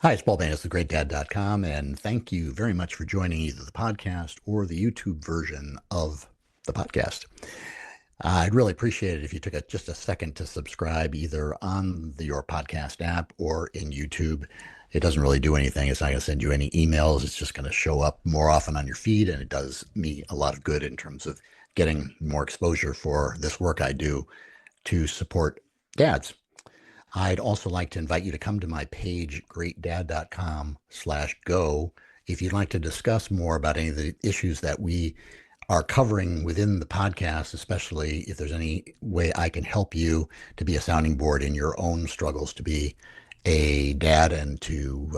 Hi, it's Paul Banis of GreatDad.com, and thank you very much for joining either the podcast or the YouTube version of the podcast. I'd really appreciate it if you took just a second to subscribe either on your podcast app or in YouTube. It doesn't really do anything. It's not going to send you any emails. It's just going to show up more often on your feed, and it does me a lot of good in terms of getting more exposure for this work I do to support dads. I'd also like to invite you to come to my page, GreatDad.com/go, if you'd like to discuss more about any of the issues that we are covering within the podcast, especially if there's any way I can help you to be a sounding board in your own struggles to be a dad and to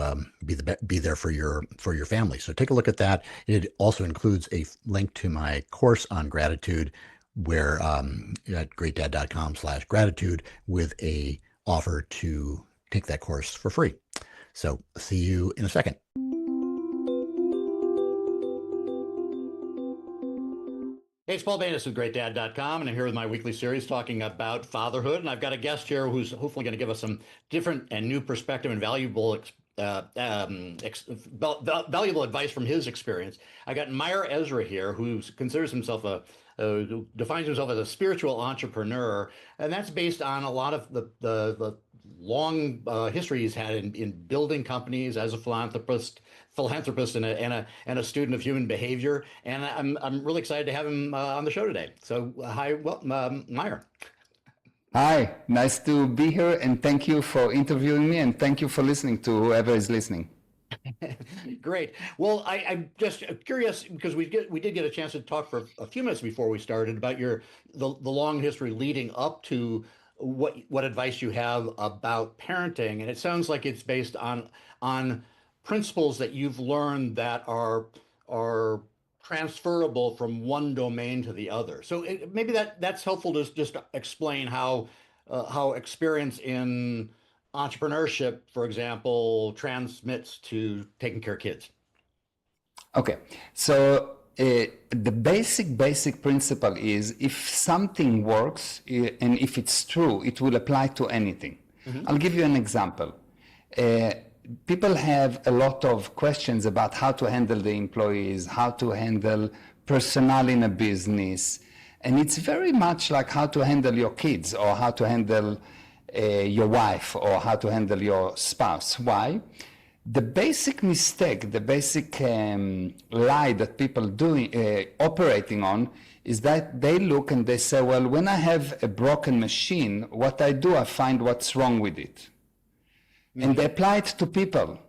be there for your family. So take a look at that. It also includes a link to my course on gratitude, where at GreatDad.com/gratitude with a offer to take that course for free. So see you in a second. Hey, it's Paul Banis with GreatDad.com, and I'm here with my weekly series talking about fatherhood. And I've got a guest here who's hopefully going to give us some different and new perspective and valuable valuable advice from his experience. I got Meir Ezra here, who considers himself who defines himself as a spiritual entrepreneur, and that's based on a lot of the long history he's had in building companies as a philanthropist and a student of human behavior. And I'm really excited to have him on the show today. So hi, Meir. Hi, nice to be here, and thank you for interviewing me, and thank you for listening to whoever is listening. Great. Well, I'm just curious because we did get a chance to talk for a few minutes before we started about the long history leading up to what advice you have about parenting, and it sounds like it's based on principles that you've learned that are transferable from one domain to the other. So maybe that's helpful to just explain how experience in entrepreneurship, for example, transmits to taking care of kids. Okay, so the basic principle is if something works and if it's true, it will apply to anything. Mm-hmm. I'll give you an example. People have a lot of questions about how to handle the employees, how to handle personnel in a business, and it's very much like how to handle your kids or how to handle your wife or how to handle your spouse. Why? The basic mistake, the basic lie that people operating on is that they look and they say, well, when I have a broken machine, what I do, I find what's wrong with it. Mm-hmm. And they apply it to people.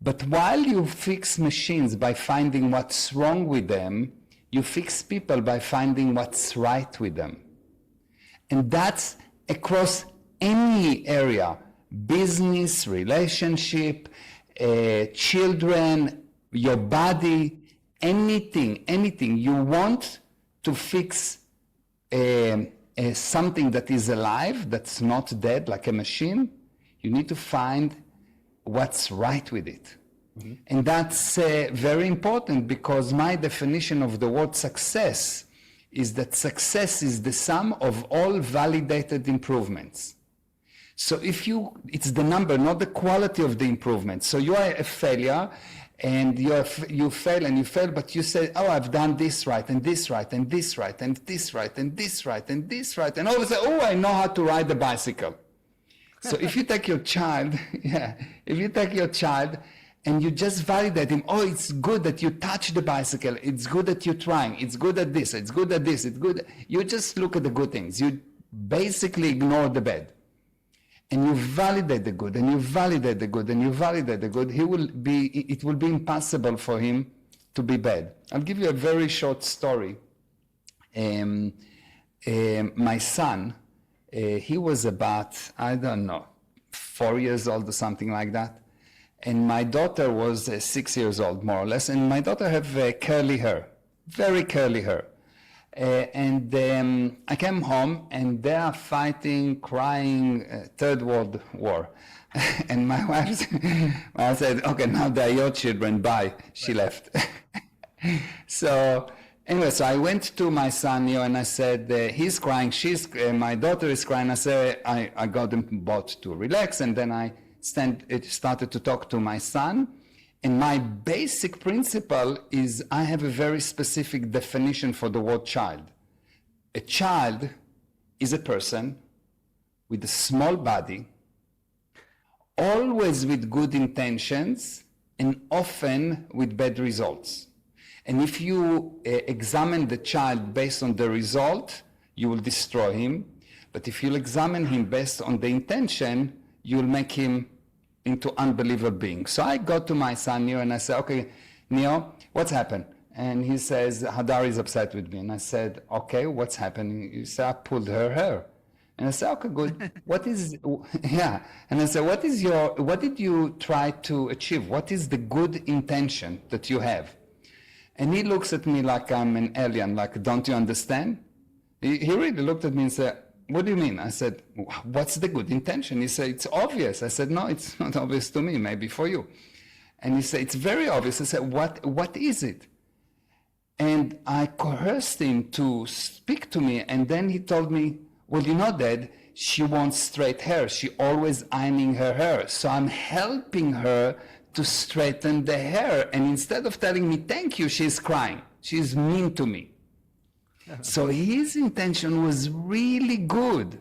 But while you fix machines by finding what's wrong with them, you fix people by finding what's right with them. And that's across any area, business, relationship, children, your body, anything. You want to fix something that is alive, that's not dead, like a machine, you need to find what's right with it. Mm-hmm. And that's very important because my definition of the word success is that success is the sum of all validated improvements. So it's the number, not the quality of the improvement. So you are a failure and you fail, but you say, oh, I've done this right, and this right, and this right, and this right, and this right, and this right. And all of a sudden, oh, I know how to ride the bicycle. So if you take your child, and you just validate him, oh, it's good that you touch the bicycle, it's good that you're trying, it's good at this, it's good at this, it's good. You just look at the good things. You basically ignore the bad. And you validate the good, and you validate the good, and you validate the good, it will be impossible for him to be bad. I'll give you a very short story. My son, he was about, 4 years old or something like that. And my daughter was 6 years old, more or less. And my daughter have curly hair, very curly hair. I came home and they are fighting, crying, Third World War. And my wife said, okay, now they're your children, bye. She left. So anyway, so I went to my son, and I said, he's crying, my daughter is crying. I said, I got them both to relax, and then I started to talk to my son. And my basic principle is I have a very specific definition for the word child. A child is a person with a small body, always with good intentions, and often with bad results. And if you examine the child based on the result, you will destroy him. But if you'll examine him based on the intention, you'll make him into unbelievable being. So I go to my son Neo and I say, okay, Neo, what's happened? And he says, Hadar is upset with me. And I said, okay, what's happening? He said, I pulled her hair. And I said, okay, good. What is, yeah. And I said, what did you try to achieve? What is the good intention that you have? And he looks at me like I'm an alien, like, don't you understand? He really looked at me and said, what do you mean? I said, what's the good intention? He said, it's obvious. I said, no, it's not obvious to me, maybe for you. And he said, it's very obvious. I said, what is it? And I coerced him to speak to me. And then he told me, well, you know, Dad, she wants straight hair. She always ironing her hair. So I'm helping her to straighten the hair. And instead of telling me, thank you, she's crying. She's mean to me. So his intention was really good,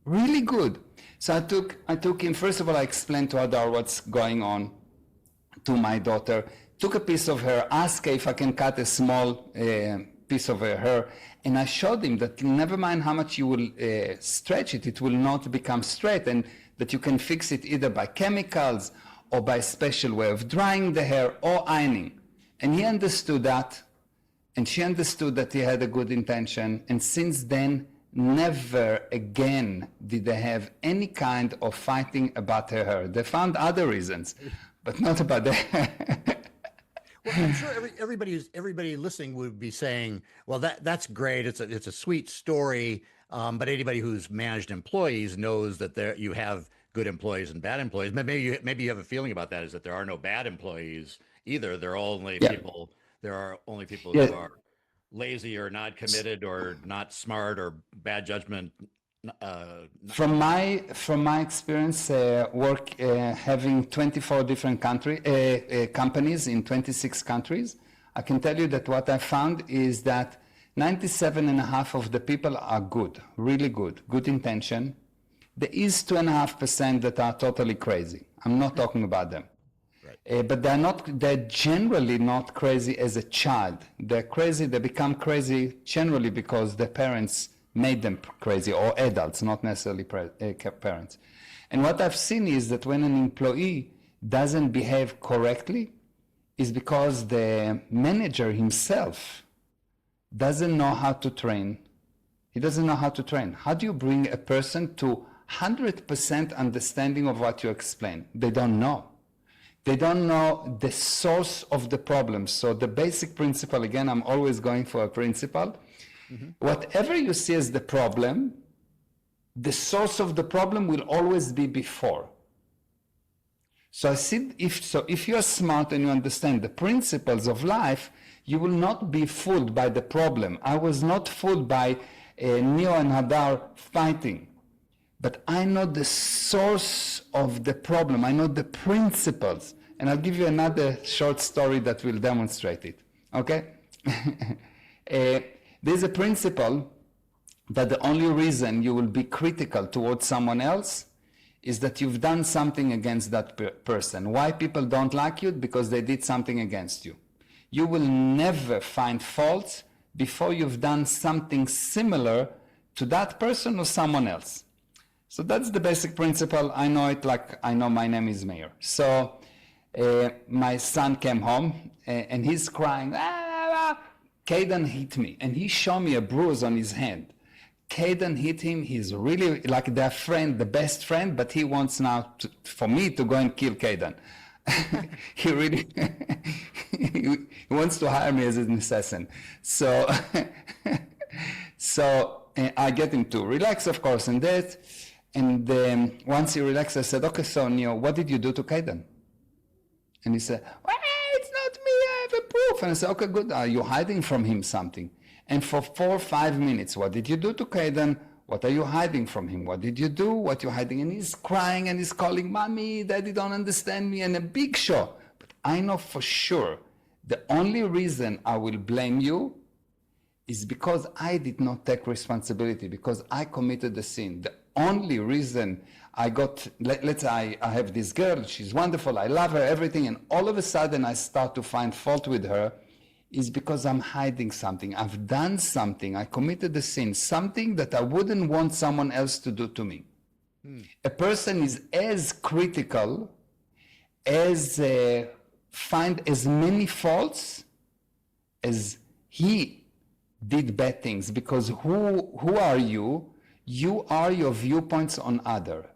really good. So I took him, first of all, I explained to Hadar what's going on to my daughter, took a piece of her, asked her if I can cut a small piece of her hair, and I showed him that never mind how much you will stretch it, it will not become straight, and that you can fix it either by chemicals or by a special way of drying the hair or ironing. And he understood that. And she understood that he had a good intention, and since then, never again did they have any kind of fighting about her hair. They found other reasons, but not about the hair. Well, I'm sure everybody listening would be saying, well, that's great. It's a sweet story, but anybody who's managed employees knows that you have good employees and bad employees. Maybe you have a feeling about that, is that there are no bad employees either. There are only people who are lazy or not committed or not smart or bad judgment. From my experience, having 24 different companies in 26 countries, I can tell you that what I found is that 97.5% of the people are good, really good intention. There is 2.5% that are totally crazy. I'm not talking about them. But they're generally not crazy as a child. They're crazy, they become crazy generally because their parents made them crazy, or adults, not necessarily parents. And what I've seen is that when an employee doesn't behave correctly, is because the manager himself doesn't know how to train. He doesn't know how to train. How do you bring a person to 100% understanding of what you explain? They don't know. They don't know the source of the problem. So the basic principle, again, I'm always going for a principle. Mm-hmm. Whatever you see as the problem, the source of the problem will always be before. So if you're smart and you understand the principles of life, you will not be fooled by the problem. I was not fooled by Neo and Hadar fighting. But I know the source of the problem. I know the principles. And I'll give you another short story that will demonstrate it. Okay? There's a principle that the only reason you will be critical towards someone else is that you've done something against that person. Why people don't like you? Because they did something against you. You will never find faults before you've done something similar to that person or someone else. So that's the basic principle. I know it like I know my name is Meir. So my son came home and he's crying, Caden hit me. And he showed me a bruise on his hand. Caden hit him. He's really like their friend, the best friend, but he wants now for me to go and kill Caden. He really he wants to hire me as an assassin. So I get him to relax, of course, and that. And once he relaxed, I said, okay, so Neo, what did you do to Caden? And he said, well, it's not me, I have a proof. And I said, okay, good, are you hiding from him something? And for 4 or 5 minutes, what did you do to Caden? What are you hiding from him? What did you do? What you're hiding? And he's crying and he's calling, Mommy, Daddy don't understand me, and a big show. But I know for sure the only reason I will blame you is because I did not take responsibility, because I committed the sin. The only reason I got, let's say I have this girl, she's wonderful, I love her, everything, and all of a sudden I start to find fault with her, is because I'm hiding something. I've done something. I committed a sin, something that I wouldn't want someone else to do to me. A person is as critical, as find as many faults as he did bad things, because who are you? You are your viewpoints on other.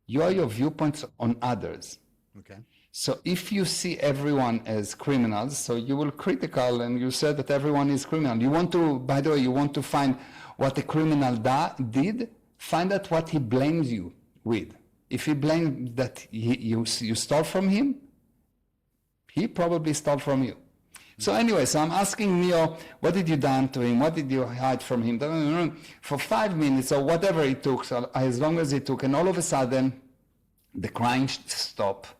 You are your viewpoints on others. Okay. So if you see everyone as criminals, so you will critical and you said that everyone is criminal. You want to, by the way, you want to find what a criminal did, find out what he blames you with. If he blames that you stole from him, he probably stole from you. So anyway, so I'm asking Neo, what did you done to him? What did you hide from him? For 5 minutes or whatever it took, so as long as it took, and all of a sudden, the crying stopped.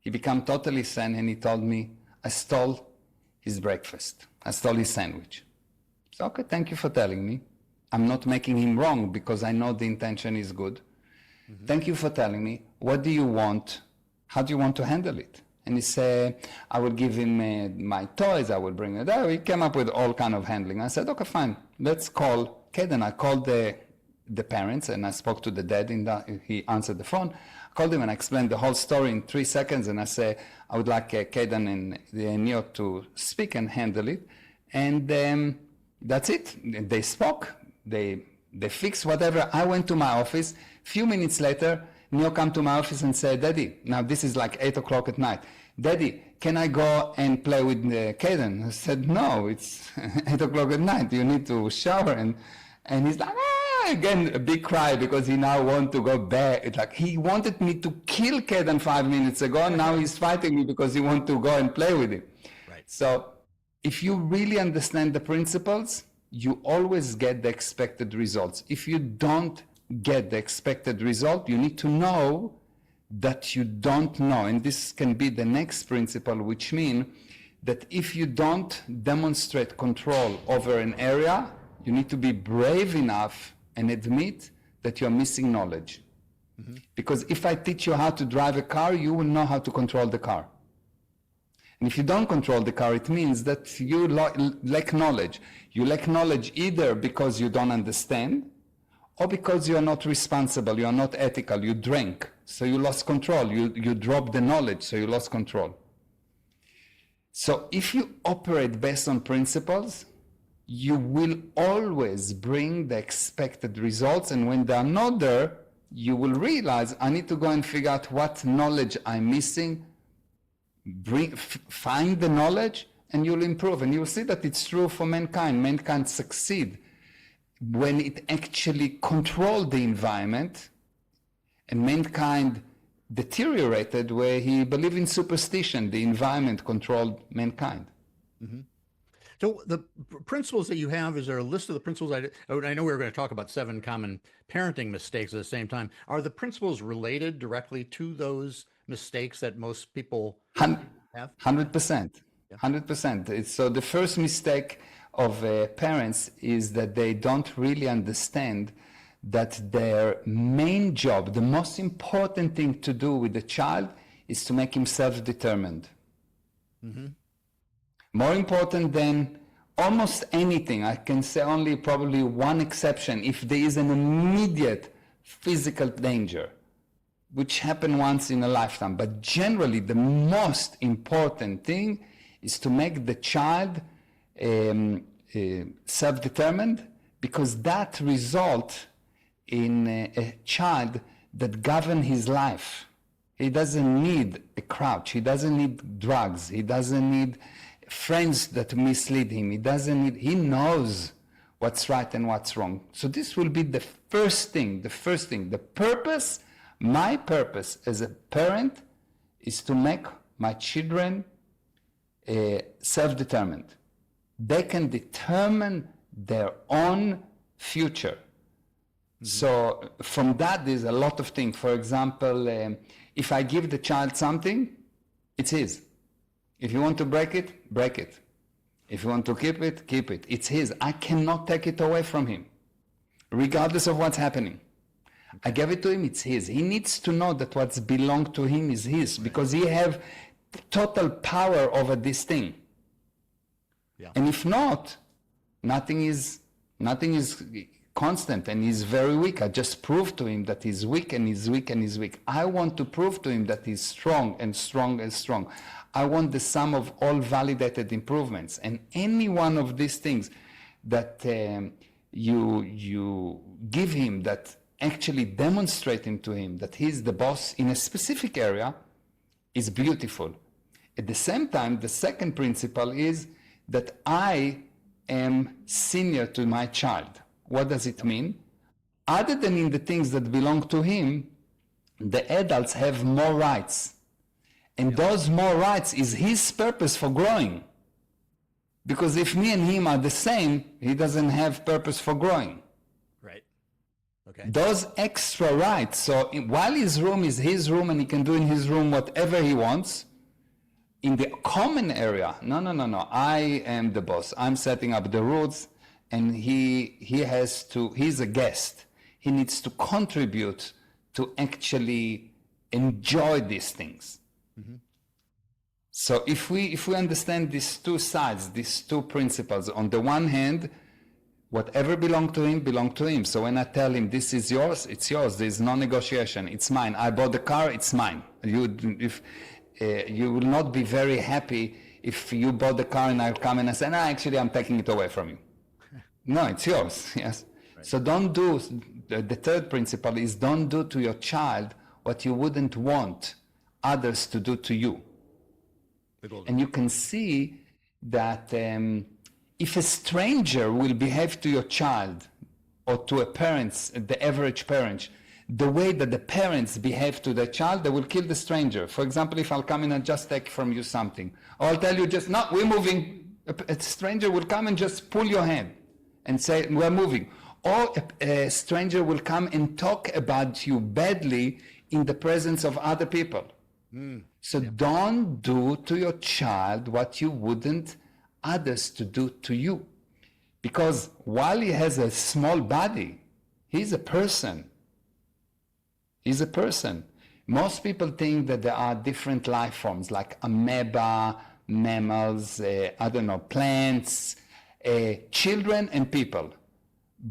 He became totally sane, and he told me, I stole his breakfast. I stole his sandwich. So, okay, thank you for telling me. I'm not making him wrong because I know the intention is good. Mm-hmm. Thank you for telling me. What do you want? How do you want to handle it? And he said, I will give him my toys. I will bring it out. He came up with all kind of handling. I said, okay, fine. Let's call Kaden. I called the parents, and I spoke to the dad. He answered the phone. I called him and I explained the whole story in 3 seconds, and I said, I would like Kaden and Neo to speak and handle it. And that's it. They spoke. They fixed whatever. I went to my office. A few minutes later, Neo came to my office and said, Daddy, now this is like 8 o'clock at night. Daddy, can I go and play with Kaden? I said, no, it's 8 o'clock at night. You need to shower. And he's like, again, a big cry because he now wants to go back. It's like he wanted me to kill Kaden 5 minutes ago. Now he's fighting me because he wants to go and play with him. Right. So if you really understand the principles, you always get the expected results. If you don't get the expected result, you need to know that you don't know. And this can be the next principle, which means that if you don't demonstrate control over an area, you need to be brave enough and admit that you're missing knowledge. Mm-hmm. Because if I teach you how to drive a car, you will know how to control the car. And if you don't control the car, it means that you lack knowledge. You lack knowledge either because you don't understand, or because you are not responsible, you are not ethical, you drank, so you lost control. You dropped the knowledge, so you lost control. So if you operate based on principles, you will always bring the expected results, and when they are not there, you will realize, I need to go and figure out what knowledge I'm missing, find the knowledge, and you'll improve. And you'll see that it's true for mankind. Mankind succeed when it actually controlled the environment, and mankind deteriorated where he believed in superstition. The environment controlled mankind. Mm-hmm. So the principles that you have, is there a list of the principles? I know we were going to talk about 7 common parenting mistakes at the same time. Are the principles related directly to those mistakes that most people have? 100%. 100%. So the first mistake of parents is that they don't really understand that their main job, the most important thing to do with the child, is to make him self-determined. Mm-hmm. More important than almost anything. I can say only probably one exception, if there is an immediate physical danger, which happen once in a lifetime. But generally, the most important thing is to make the child self-determined, because that result in a child that governs his life. He doesn't need a crutch. He doesn't need drugs. He doesn't need friends that mislead him. He knows what's right and what's wrong. So this will be the first thing. The purpose, my purpose as a parent, is to make my children self-determined. They can determine their own future. So from that, there's a lot of things. For example, if I give the child something, it's his. If you want to break it, break it. If you want to keep it, keep it. It's his. I cannot take it away from him, regardless of what's happening. I gave it to him, it's his. He needs to know that what's belonged to him is his, because he have total power over this thing. Yeah. And if not, nothing is constant, and he's very weak. I just proved to him that he's weak and he's weak and he's weak. I want to prove to him that he's strong and strong and strong. I want the sum of all validated improvements. And any one of these things that you give him that actually demonstrating to him that he's the boss in a specific area is beautiful. At the same time, the second principle is that I am senior to my child. What does it mean? Other than in the things that belong to him, the adults have more rights. And those more rights is his purpose for growing. Because if me and him are the same, he doesn't have purpose for growing. Right. Okay. Those extra rights, so while his room is his room and he can do in his room whatever he wants, in the common area, no, I am the boss. I'm setting up the rules, and he's a guest. He needs to contribute to actually enjoy these things. Mm-hmm. So if we understand these two sides, these two principles, on the one hand, whatever belongs to him. So when I tell him this is yours, it's yours. There's no negotiation. It's mine. I bought the car, it's mine. You will not be very happy if you bought the car and I come and I say, no, actually I'm taking it away from you. No, it's yours. Yes. Right. So don't do, the third principle is don't do to your child what you wouldn't want others to do to you. And you can see that if a stranger will behave to your child or to the average parent, the way that the parents behave to their child, they will kill the stranger. For example, if I'll come in and just take from you something, or I'll tell you just, no, we're moving. A stranger will come and just pull your hand and say, we're moving. Or a stranger will come and talk about you badly in the presence of other people. So don't do to your child what you wouldn't others to do to you. Because while he has a small body, he's a person. He's a person. Most people think that there are different life forms like amoeba, mammals, plants, children and people.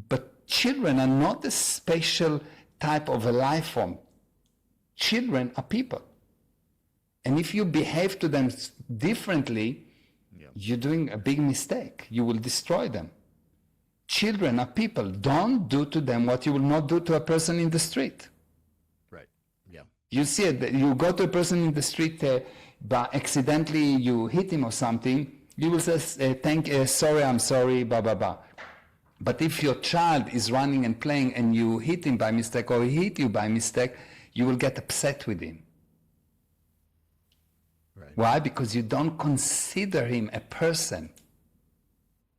But children are not a special type of a life form. Children are people. And if you behave to them differently, you're doing a big mistake. You will destroy them. Children are people. Don't do to them what you will not do to a person in the street. Right. Yeah. You see it. You go to a person in the street, but accidentally you hit him or something. You will say, sorry, I'm sorry, blah, blah, blah. But if your child is running and playing and you hit him by mistake or he hit you by mistake, you will get upset with him. Right. Why? Because you don't consider him a person.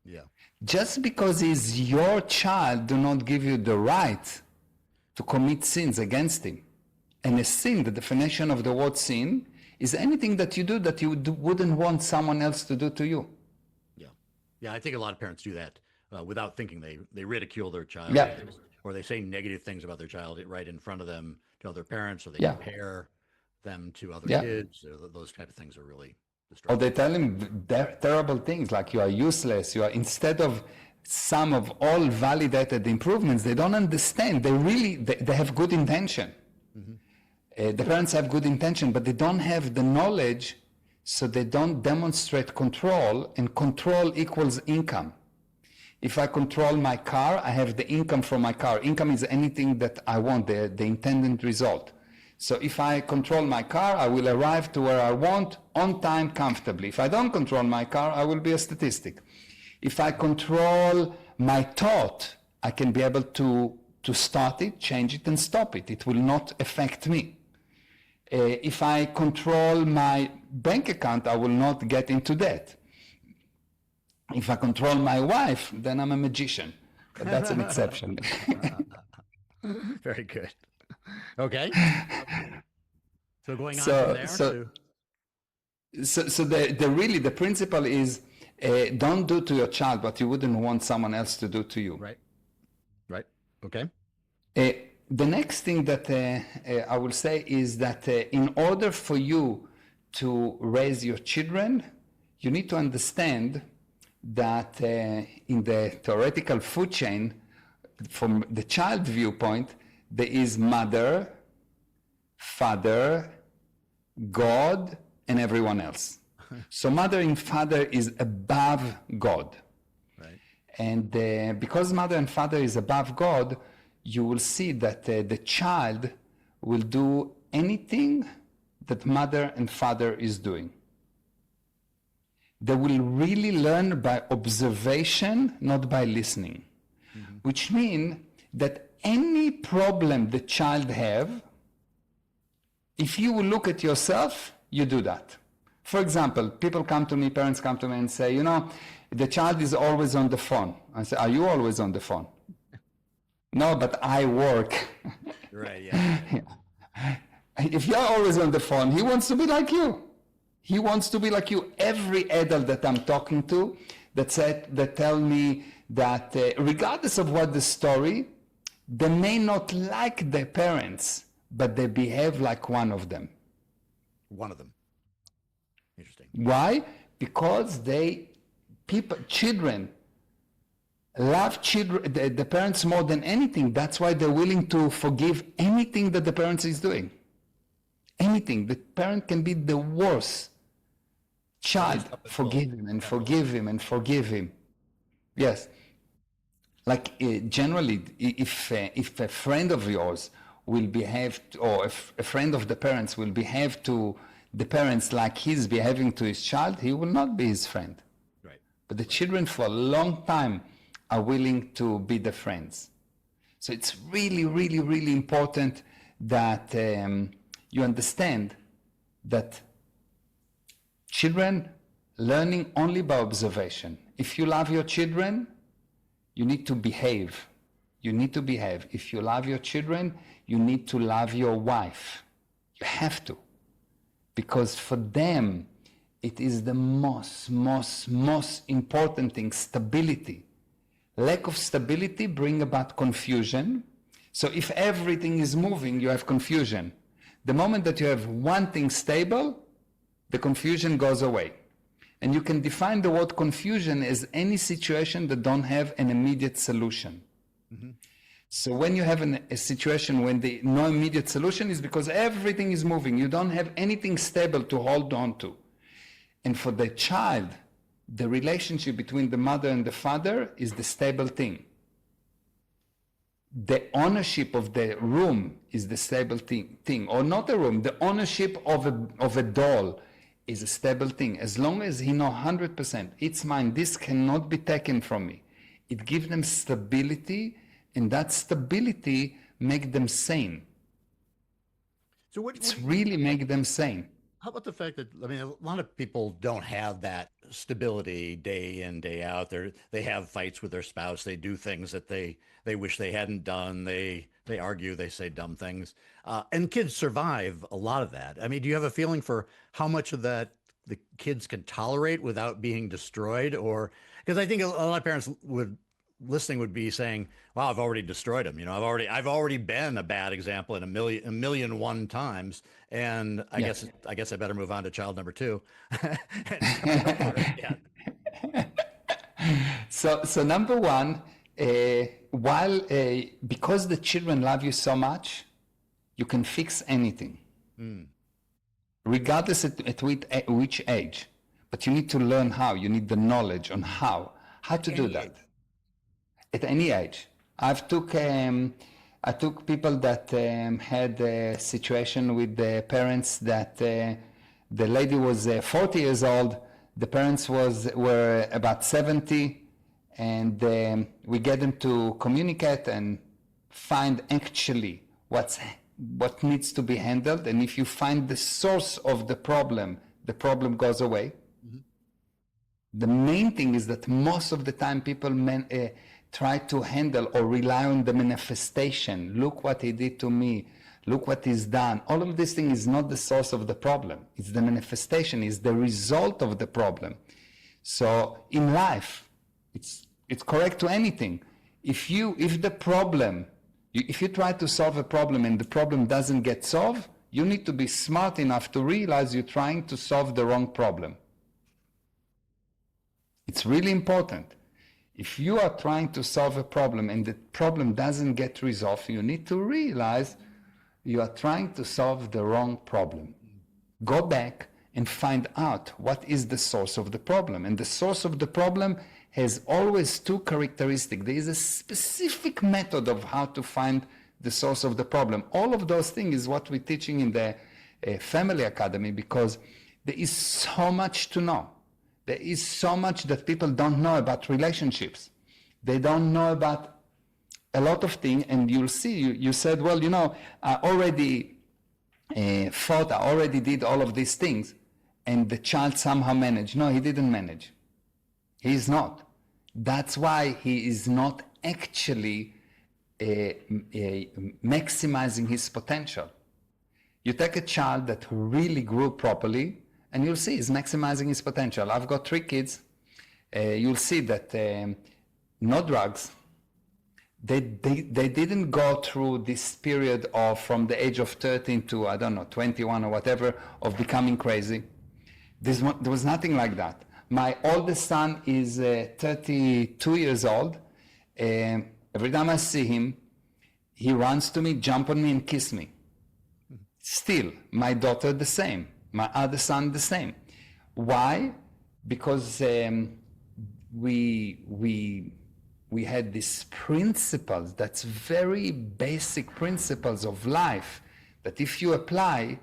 Yeah. Just because he's your child, do not give you the right to commit sins against him. And a sin, the definition of the word sin, is anything that you do that you wouldn't want someone else to do to you. Yeah. Yeah, I think a lot of parents do that without thinking. They ridicule their child. Yeah. Or they say negative things about their child right in front of them to other parents, or they compare them to other kids. Those type of things are really destructive. Or they tell him terrible things like you are useless. You are, instead of some of all validated improvements, they don't understand. They have good intention. Mm-hmm. The parents have good intention, but they don't have the knowledge, so they don't demonstrate control, and control equals income. If I control my car, I have the income from my car. Income is anything that I want, the intended result. So if I control my car, I will arrive to where I want on time comfortably. If I don't control my car, I will be a statistic. If I control my thought, I can be able to start it, change it, and stop it. It will not affect me. If I control my bank account, I will not get into debt. If I control my wife, then I'm a magician. But that's an exception. Very good. Okay. So going on from So, there so, to so the really the principle is don't do to your child what you wouldn't want someone else to do to you. right, right. Okay. Uh, the next thing that I will say is that in order for you to raise your children, you need to understand that in the theoretical food chain, from the child viewpoint, there is mother, father, God, and everyone else. So mother and father is above God. Right. And because mother and father is above God, you will see that the child will do anything that mother and father is doing. They will really learn by observation, not by listening. Mm-hmm. Which means that any problem the child have, if you will look at yourself, you do that. For example, people come to me, parents come to me and say, you know, the child is always on the phone. I say, are you always on the phone? No, but I work. Right, yeah. If you're always on the phone, he wants to be like you. He wants to be like you. Every adult that I'm talking to that tell me that regardless of what the story, they may not like their parents, but they behave like one of them. One of them. Interesting. Why? Because children love the parents more than anything. That's why they're willing to forgive anything that the parent is doing. Anything. The parent can be the worst. Child, forgive him and forgive him and forgive him. Yes. Like generally, if a friend of yours will behave, or if a friend of the parents will behave to the parents like he's behaving to his child, he will not be his friend. Right. But the children for a long time are willing to be the friends. So it's really, really, really important that you understand that children learning only by observation. If you love your children, you need to behave. You need to behave. If you love your children, you need to love your wife. You have to. Because for them, it is the most important thing, stability. Lack of stability brings about confusion. So if everything is moving, you have confusion. The moment that you have one thing stable, the confusion goes away. And you can define the word confusion as any situation that don't have an immediate solution. Mm-hmm. So when you have a situation when the no immediate solution is because everything is moving, you don't have anything stable to hold on to. And for the child, the relationship between the mother and the father is the stable thing. The ownership of the room is the stable thing, or not a room, the ownership of a doll is a stable thing. As long as he knows 100%, it's mine, this cannot be taken from me. It gives them stability, and that stability makes them sane. So it's really make them sane. How about the fact that, I mean, a lot of people don't have that stability day in, day out. They have fights with their spouse. They do things that they wish they hadn't done. They argue, they say dumb things. And kids survive a lot of that. I mean, do you have a feeling for how much of that the kids can tolerate without being destroyed? Or, because I think a lot of parents listening would be saying, wow, I've already destroyed him. You know, I've already been a bad example in a million one times. And I guess I better move on to child number 2. So number one, because the children love you so much, you can fix anything, regardless at which age. But you need to learn how. You need the knowledge on how to do that. At any age. I took people that had a situation with the parents that the lady was 40 years old, the parents were about 70, and we get them to communicate and find actually what needs to be handled. And if you find the source of the problem goes away. Mm-hmm. The main thing is that most of the time people try to handle or rely on the manifestation. Look what he did to me. Look what he's done. All of this thing is not the source of the problem. It's the manifestation, it's the result of the problem. So in life, it's correct to anything. If you try to solve a problem and the problem doesn't get solved, you need to be smart enough to realize you're trying to solve the wrong problem. It's really important. If you are trying to solve a problem and the problem doesn't get resolved, you need to realize you are trying to solve the wrong problem. Go back and find out what is the source of the problem. And the source of the problem has always two characteristics. There is a specific method of how to find the source of the problem. All of those things is what we're teaching in the Family Academy, because there is so much to know. There is so much that people don't know about relationships. They don't know about a lot of things, and you'll see, you said, well, I already fought, I already did all of these things, and the child somehow managed. No, he didn't manage. He is not. That's why he is not actually maximizing his potential. You take a child that really grew properly, and you'll see he's maximizing his potential. I've got 3 kids. You'll see that no drugs. They didn't go through this period of from the age of 13 to, 21 or whatever, of becoming crazy. There was nothing like that. My oldest son is 32 years old. Every time I see him, he runs to me, jump on me, and kiss me. Still, my daughter the same. My other son the same. Why? Because we had these principles, that's very basic principles of life, that if you apply,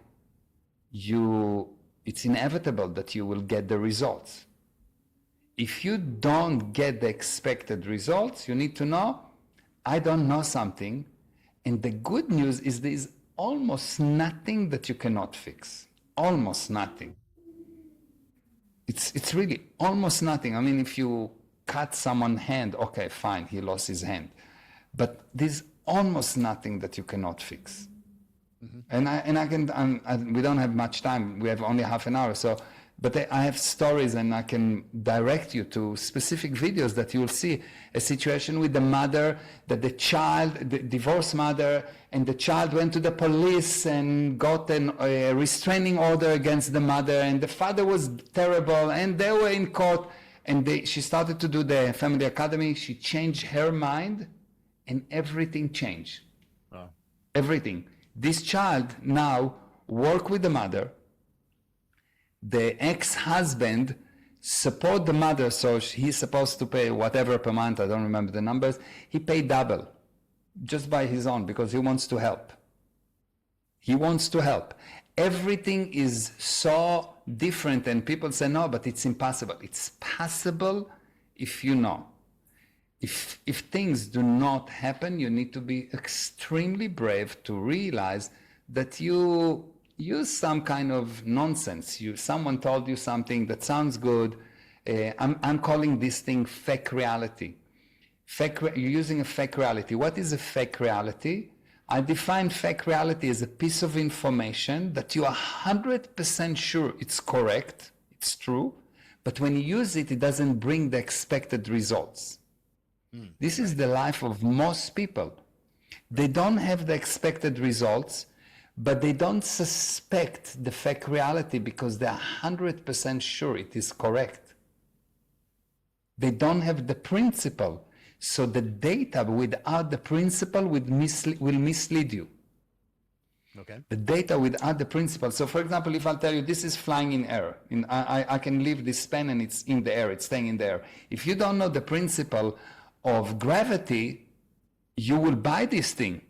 it's inevitable that you will get the results. If you don't get the expected results, you need to know, I don't know something, and the good news is there is almost nothing that you cannot fix. Almost nothing. It's really almost nothing. I mean, if you cut someone's hand, okay, fine, he lost his hand. But there's almost nothing that you cannot fix. Mm-hmm. We don't have much time. We have only half an hour. But I have stories, and I can direct you to specific videos that you will see a situation with the mother, that the divorced mother, and the child went to the police and got a restraining order against the mother, and the father was terrible, and they were in court, and she started to do the Family Academy. She changed her mind, and everything changed. Wow. Everything. This child now works with the mother. The ex-husband support the mother, so he's supposed to pay whatever per month, I don't remember the numbers. He paid double, just by his own, because he wants to help. He wants to help. Everything is so different, and people say, no, but it's impossible. It's possible if you know. If things do not happen, you need to be extremely brave to realize that you use some kind of nonsense. Someone told you something that sounds good. I'm calling this thing fake reality. You're using a fake reality. What is a fake reality? I define fake reality as a piece of information that you are 100% sure it's correct, it's true, but when you use it, it doesn't bring the expected results. This is the life of most people. They don't have the expected results, but they don't suspect the fake reality because they're 100% sure it is correct. They don't have the principle. So the data without the principle will mislead you. Okay. The data without the principle. So for example, if I'll tell you this is flying in air, I can leave this pen and it's in the air, it's staying in the air. If you don't know the principle of gravity, you will buy this thing.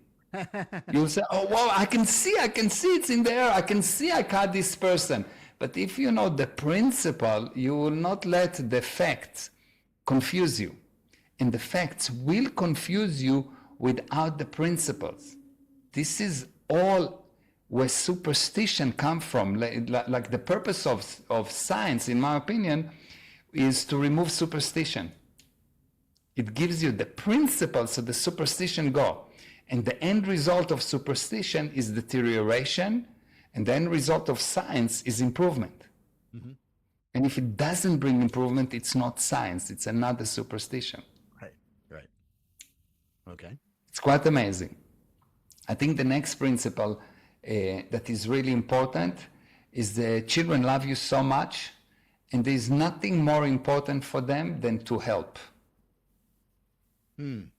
You'll say, oh, wow, I can see it's in the air. I can see I caught this person. But if you know the principle, you will not let the facts confuse you. And the facts will confuse you without the principles. This is all where superstition comes from. Like the purpose of science, in my opinion, is to remove superstition. It gives you the principles so the superstition go. And the end result of superstition is deterioration, and the end result of science is improvement. Mm-hmm. And if it doesn't bring improvement, it's not science, it's another superstition. Right. Okay. It's quite amazing. I think the next principle that is really important is the children love you so much, and there's nothing more important for them than to help.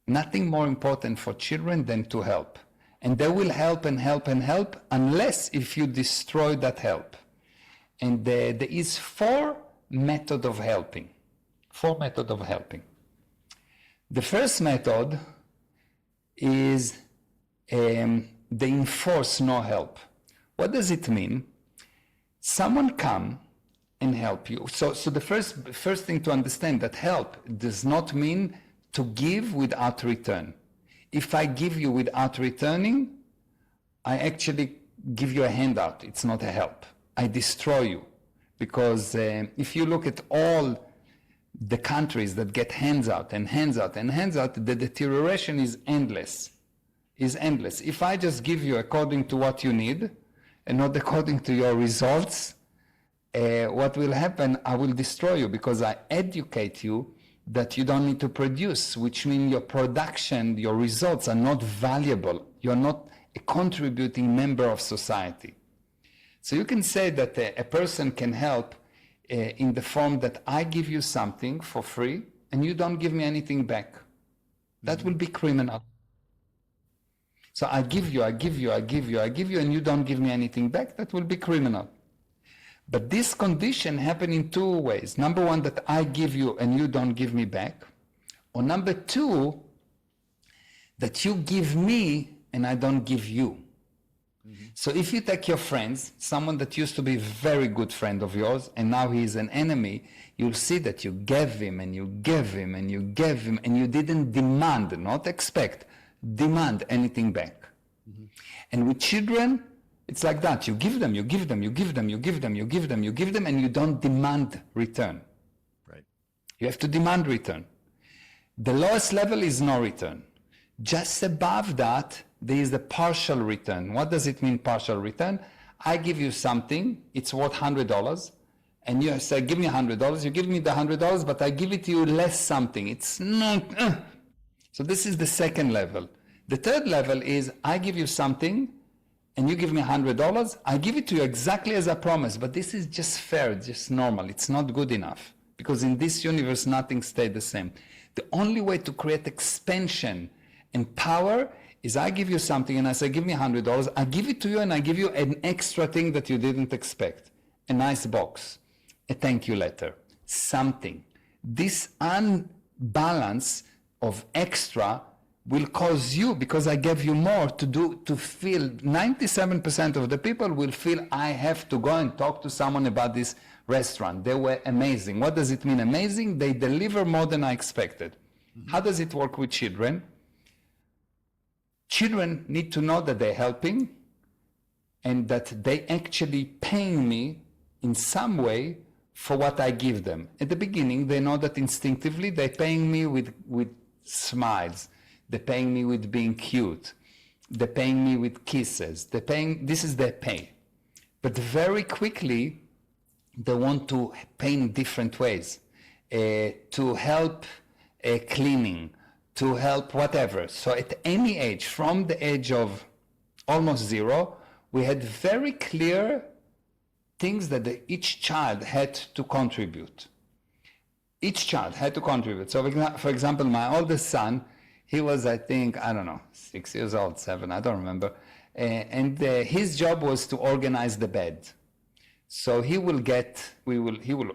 Nothing more important for children than to help. And they will help and help and help unless if you destroy that help. And there is 4 methods of helping. 4 methods of helping. The first method is they enforce no help. What does it mean? Someone come and help you. So the first thing to understand that help does not mean to give without return. If I give you without returning, I actually give you a handout. It's not a help. I destroy you. Because if you look at all the countries that get hands out and hands out and hands out, the deterioration is endless. If I just give you according to what you need and not according to your results, what will happen, I will destroy you because I educate you that you don't need to produce, which means your production, your results are not valuable. You're not a contributing member of society. So you can say that a person can help in the form that I give you something for free and you don't give me anything back. That will be criminal. So I give you, and you don't give me anything back, that will be criminal. But this condition happens in 2 ways. Number 1, that I give you and you don't give me back. Or number 2, that you give me and I don't give you. Mm-hmm. So if you take your friends, someone that used to be a very good friend of yours and now he is an enemy, you'll see that you gave him and you gave him and you gave him and you didn't demand, not expect, demand anything back. Mm-hmm. And with children, it's like that. You give them, and you don't demand return. Right. You have to demand return. The lowest level is no return. Just above that, there is the partial return. What does it mean, partial return? I give you something, it's worth $100, and you say, give me $100. You give me the $100, but I give it to you less something. It's not. So this is the second level. The third level is I give you something, and you give me $100, I give it to you exactly as I promised, but this is just fair, just normal. It's not good enough because in this universe, nothing stays the same. The only way to create expansion and power is I give you something and I say, give me $100, I give it to you and I give you an extra thing that you didn't expect. A nice box, a thank you letter, something. This unbalance of extra will cause you, because I gave you more to feel, 97% of the people will feel I have to go and talk to someone about this restaurant. They were amazing. What does it mean amazing? They deliver more than I expected. Mm-hmm. How does it work with children? Children need to know that they're helping and that they actually paying me in some way for what I give them. At the beginning, they know that instinctively they're paying me with smiles. They're paying me with being cute. They're paying me with kisses. This is their pay. But very quickly, they want to pay in different ways. To help cleaning, to help whatever. So at any age, from the age of almost 0, we had very clear things that each child had to contribute. Each child had to contribute. So for example, my oldest son, he was, I think, 6 years old, 7, I don't remember. And his job was to organize the bed. So he will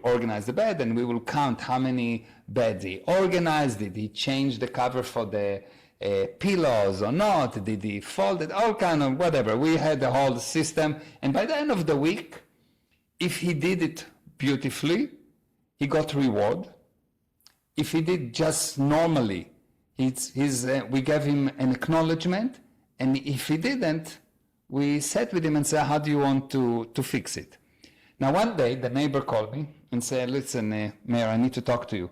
organize the bed and we will count how many beds he organized. Did he change the cover for the pillows or not? Did he fold it? All kind of whatever. We had the whole system. And by the end of the week, if he did it beautifully, he got reward. If he did just normally, we gave him an acknowledgement. And if he didn't, we sat with him and said, how do you want to fix it? Now, one day, the neighbor called me and said, listen, Meir, I need to talk to you.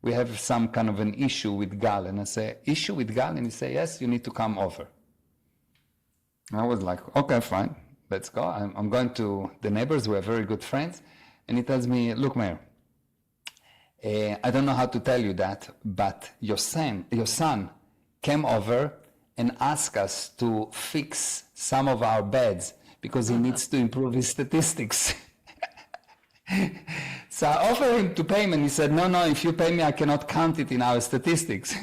we have some kind of an issue with Gal. And I say, issue with Gal? And he say, yes, you need to come over. And I was like, okay, fine, let's go. I'm going to the neighbors, we are very good friends. And he tells me, look, Meir, I don't know how to tell you that, but your son came over and asked us to fix some of our beds because he needs to improve his statistics. So I offered him to pay him, and he said, no, if you pay me, I cannot count it in our statistics.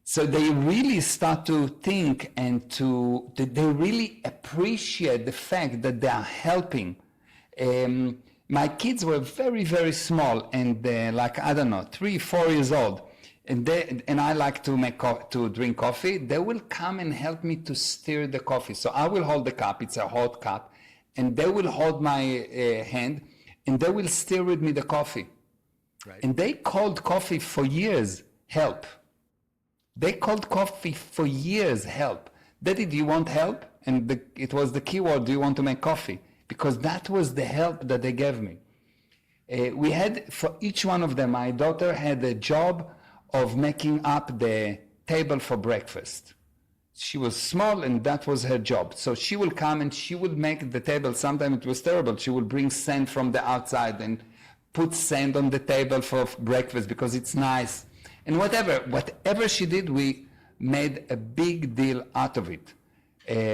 So they really start to think and they really appreciate the fact that they are helping. My kids were very, very small, and like, I don't know, 3-4 years old. And I like to drink coffee. They will come and help me to stir the coffee. So I will hold the cup, it's a hot cup, and they will hold my hand, and they will stir with me the coffee. Right. And they called coffee for years help. They called coffee for years help. Daddy, do you want help? And it was the keyword, do you want to make coffee? Because that was the help that they gave me. We had, for each one of them, my daughter had a job of making up the table for breakfast. She was small, and that was her job. So she will come and she would make the table. Sometimes it was terrible. She would bring sand from the outside and put sand on the table for breakfast because it's nice. And whatever she did, we made a big deal out of it.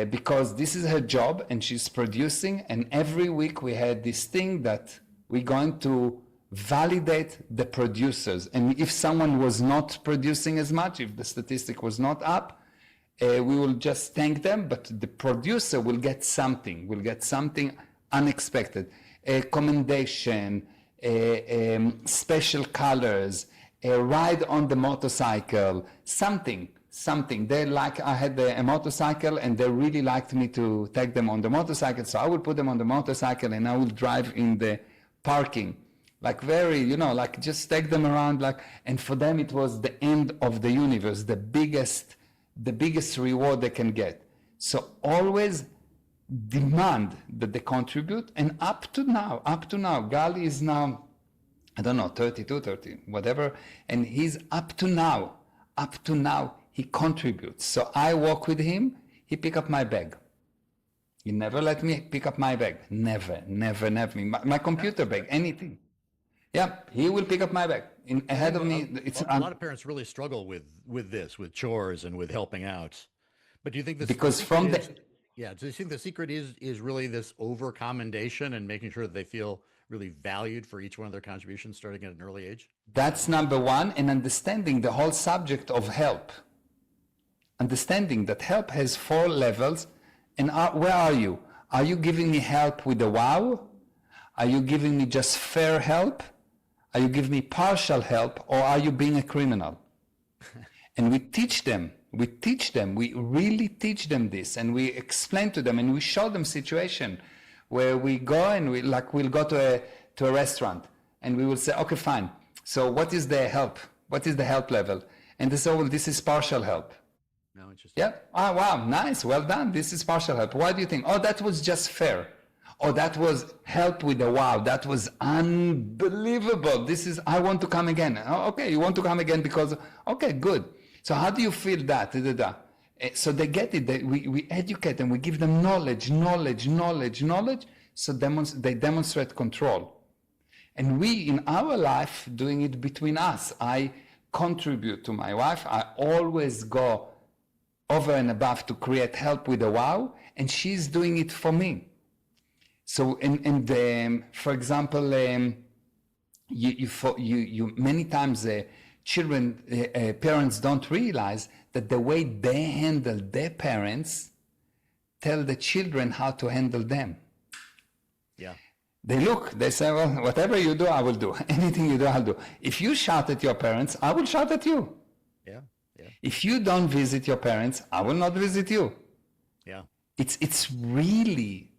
Because this is her job and she's producing, and every week we had this thing that we're going to validate the producers. And if someone was not producing as much, if the statistic was not up, we will just thank them, but the producer will get something unexpected. A commendation, special colors, a ride on the motorcycle, something. I had a motorcycle, and they really liked me to take them on the motorcycle. So I would put them on the motorcycle and I would drive in the parking. Like like just take them around, and for them it was the end of the universe, the biggest reward they can get. So always demand that they contribute, and up to now, Gali is now, I don't know, 32, 30, whatever, and he's up to now, he contributes. So I walk with him, he pick up my bag. He never let me pick up my bag. Never. My computer bag, anything. Yeah, he will pick up my bag ahead of me. A lot of parents really struggle with chores and with helping out. But do you think this? Because do you think the secret is really this over commendation and making sure that they feel really valued for each one of their contributions starting at an early age? That's number one, and understanding the whole subject of help. Understanding that help has 4 levels, and where are you? Are you giving me help with the wow? Are you giving me just fair help? Are you giving me partial help, or are you being a criminal? And we teach them, we really teach them this, and we explain to them, and we show them situation where we go and we'll go to a restaurant, and we will say, okay, fine. So what is the help? What is the help level? And they say, oh, well, this is partial help. No, interesting. Yeah. Oh, wow, nice, well done. This is partial help. Why do you think? Oh, that was just fair. Oh, that was help with the wow. That was unbelievable. I want to come again. Oh, okay, you want to come again because, okay, good. So how do you feel that? So they get it. We educate them. We give them knowledge. So they demonstrate control. And we, in our life, doing it between us. I contribute to my wife. I always go over and above to create help with the wow, and she's doing it for me. So, for example, you many times parents don't realize that the way they handle their parents tell the children how to handle them. Yeah. They say, well, whatever you do, I will do. Anything you do, I'll do. If you shout at your parents, I will shout at you. Yeah. If you don't visit your parents, I will not visit you. Yeah. It's really,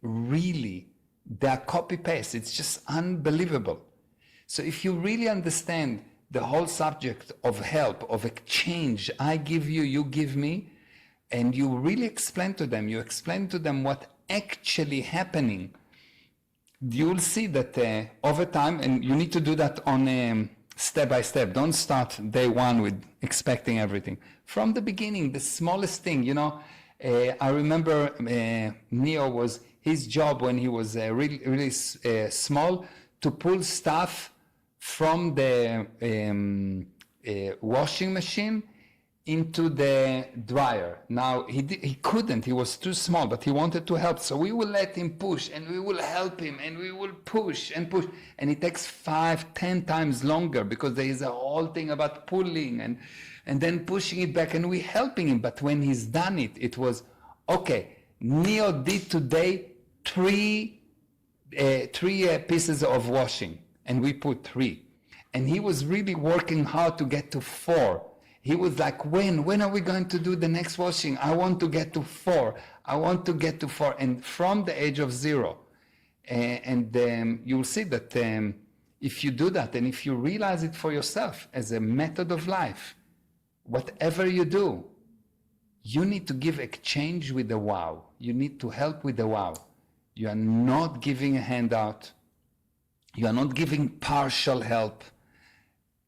they're copy-paste. It's just unbelievable. So if you really understand the whole subject of help, of exchange, I give you, you give me, and you really explain to them what actually happening, you'll see that over time, and you need to do that on step by step. Don't start day one with expecting everything. From the beginning, the smallest thing, you know, I remember Neo was his job when he was really small to pull stuff from the washing machine into the dryer. Now he couldn't, he was too small, but he wanted to help. So we will let him push and we will help him and we will push and push. And it takes 5-10 times longer because there is a whole thing about pulling and then pushing it back, and we helping him. But when he's done it, it was, okay, Neo did today three pieces of washing, and we put 3. And he was really working hard to get to 4. He was like, when are we going to do the next washing? I want to get to 4. I want to get to 4. And from the age of 0. You'll see that if you do that, and if you realize it for yourself as a method of life, whatever you do, you need to give exchange with the wow. You need to help with the wow. You are not giving a handout. You are not giving partial help.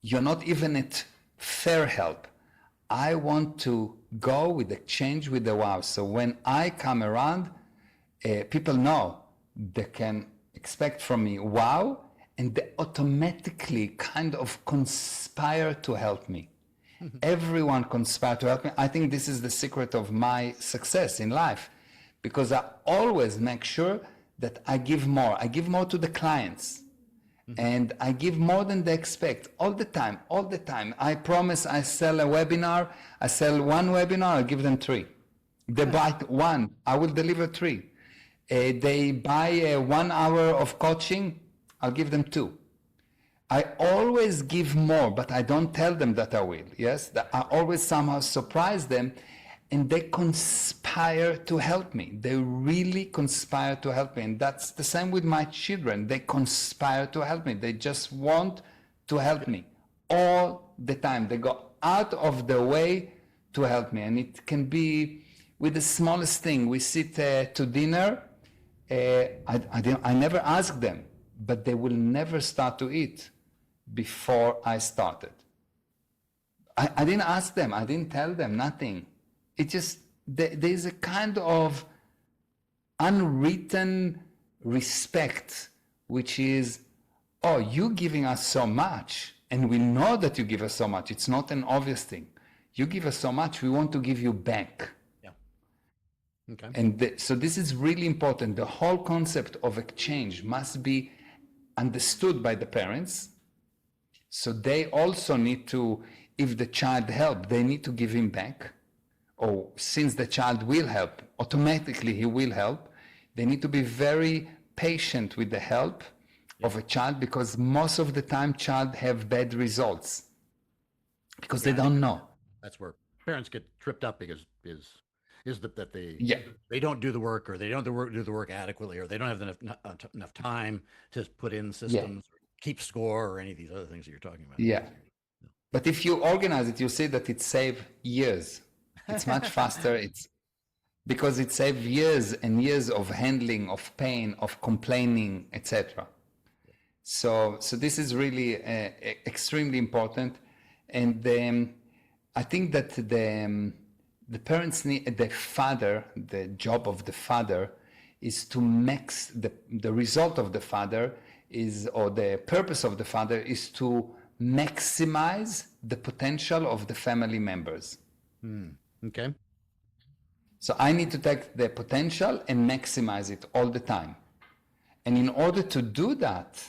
You're not even at fair help. I want to go with exchange with the wow. So when I come around, people know they can expect from me wow, and they automatically kind of conspire to help me. Everyone conspires to help me. I think this is the secret of my success in life, because I always make sure that I give more. I give more to the clients. And I give more than they expect all the time. I promise I sell a webinar. I sell 1 webinar, I'll give them 3. They buy 1, I will deliver 3. They buy 1 hour of coaching, I'll give them 2. I always give more, but I don't tell them that I will. Yes, that I always somehow surprise them, and they conspire to help me. They really conspire to help me. And that's the same with my children. They conspire to help me. They just want to help me all the time. They go out of the way to help me. And it can be with the smallest thing. We sit to dinner. I never ask them, but they will never start to eat before I started. I didn't ask them. I didn't tell them, nothing. It just, there's a kind of unwritten respect, which is, oh, you're giving us so much, and we know that you give us so much. It's not an obvious thing. You give us so much, we want to give you back. Yeah. Okay. And so this is really important. The whole concept of exchange must be understood by the parents. So they also need to, if the child helps, they need to give him back. Or since the child will help, automatically he will help. They need to be very patient with the help of a child, because most of the time child have bad results because they don't know. That's where parents get tripped up, because that Yeah. they don't do the work, or they don't do the work adequately, or they don't have enough time to put in systems, or keep score, or any of these other things that you're talking about. Yeah. But if you organize it, you see that it saves years. It's much faster. It's because it saves years and years of handling, of pain, of complaining, etc. So this is really extremely important. And I think that the parents need, the job of the father is to max the result of the father is, or the purpose of the father is to maximize the potential of the family members. Okay. So I need to take the potential and maximize it all the time. And in order to do that,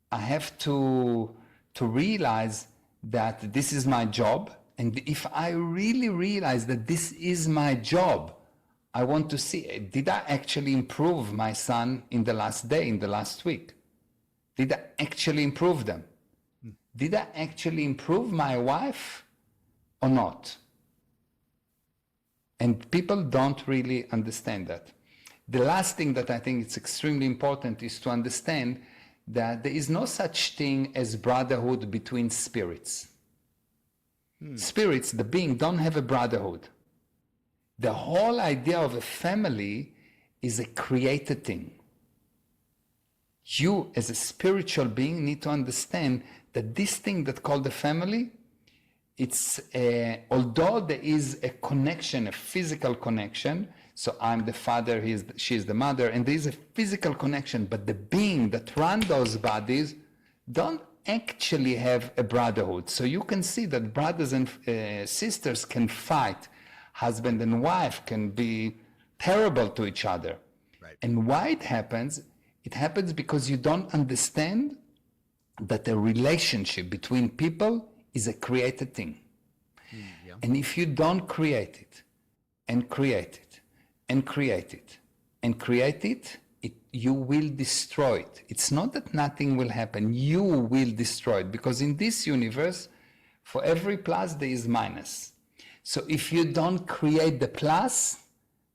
I have to realize that this is my job. And if I really realize that this is my job, I want to see, did I actually improve my son in the last day, in the last week? Did I actually improve them? Did I actually improve my wife or not? And people don't really understand that. The last thing that I think is extremely important is to understand that there is no such thing as brotherhood between spirits. Spirits, the being, don't have a brotherhood. The whole idea of a family is a created thing. You, as a spiritual being, need to understand that this thing that called the family, it's although there is a connection, a physical connection, so I'm the father, she's the mother, and there is a physical connection, but the being that run those bodies don't actually have a brotherhood. So you can see that brothers and sisters can fight, husband and wife can be terrible to each other. Right. And why it happens? It happens because you don't understand that the relationship between people is a created thing. Yeah. And if you don't create it, and create it, and create it, and create it, you will destroy it. It's not that nothing will happen, you will destroy it, because in this universe, for every plus, there is minus. So if you don't create the plus,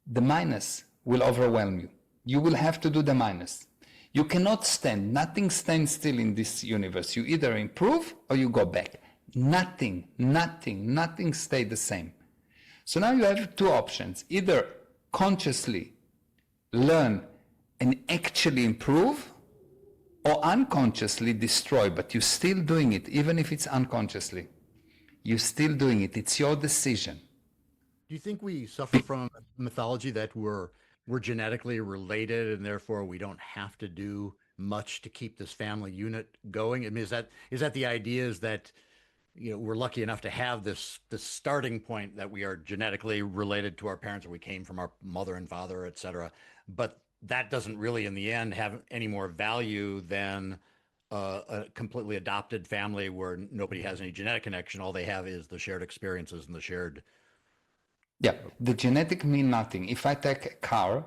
the minus will overwhelm you. You will have to do the minus. You cannot stand. Nothing stands still in this universe. You either improve or you go back. Nothing stay the same. So now you have two options. Either consciously learn and actually improve, or unconsciously destroy, but you're still doing it, even if it's unconsciously. You're still doing it. It's your decision. Do you think we suffer from a mythology that we're genetically related and therefore we don't have to do much to keep this family unit going? I mean, is that the idea, is that, you know, we're lucky enough to have this starting point that we are genetically related to our parents, or we came from our mother and father, et cetera, but that doesn't really in the end have any more value than a completely adopted family where nobody has any genetic connection. All they have is the shared experiences and the shared. Yeah, the genetic mean nothing. If I take a car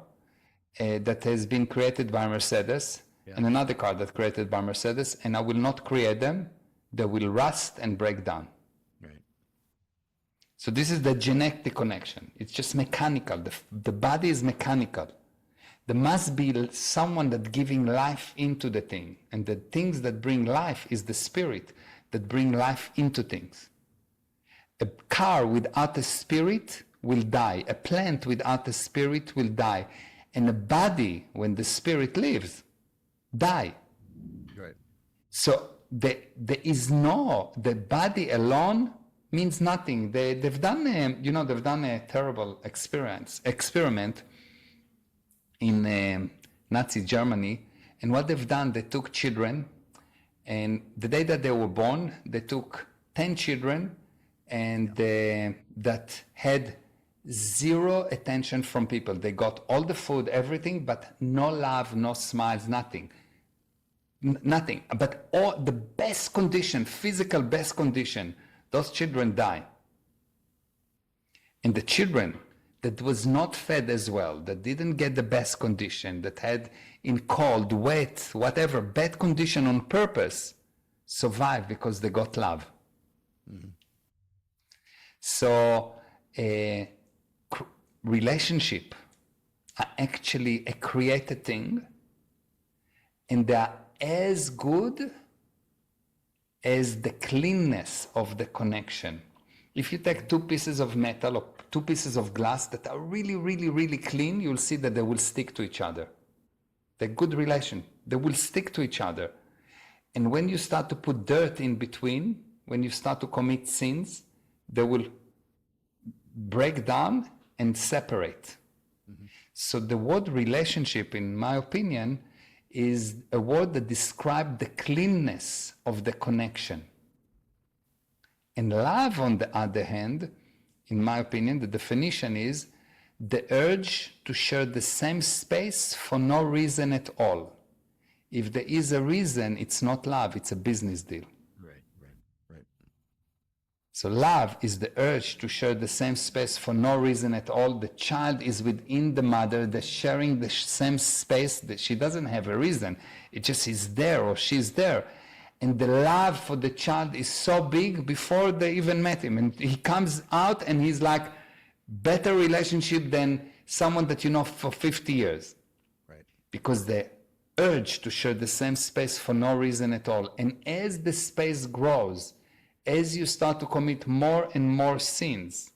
that has been created by Mercedes, and another car that's created by Mercedes, and I will not create them, they will rust and break down. Right. So this is the genetic connection. It's just mechanical. The body is mechanical. There must be someone that giving life into the thing. And the things that bring life is the spirit that bring life into things. A car without a spirit will die. A plant without a spirit will die. And a body, when the spirit lives, die. Right. So there is no, the body alone means nothing. They've done a terrible experiment in Nazi Germany, and what they've done, they took children, and the day that they were born, they took 10 children, and that had zero attention from people. They got all the food, everything, but no love, no smiles, nothing. Nothing. But all the best condition, physical best condition, those children die. And the children that was not fed as well, that didn't get the best condition, that had in cold, wet, whatever, bad condition on purpose, survived because they got love. Mm-hmm. So relationship are actually a created thing, and they are as good as the cleanness of the connection. If you take two pieces of metal or two pieces of glass that are really, really, really clean, you'll see that they will stick to each other. They're good relation. They will stick to each other. And when you start to put dirt in between, when you start to commit sins, they will break down and separate. Mm-hmm. So the word relationship, in my opinion, is a word that describes the cleanness of the connection. And love, on the other hand, in my opinion, the definition is the urge to share the same space for no reason at all. If there is a reason, it's not love, it's a business deal. Right. So love is the urge to share the same space for no reason at all. The child is within the mother, they're sharing the same space, that she doesn't have a reason. It just is there, or she's there. And the love for the child is so big before they even met him. And he comes out and he's like, better relationship than someone that you know for 50 years. Right. Because the urge to share the same space for no reason at all. And as the space grows, as you start to commit more and more sins,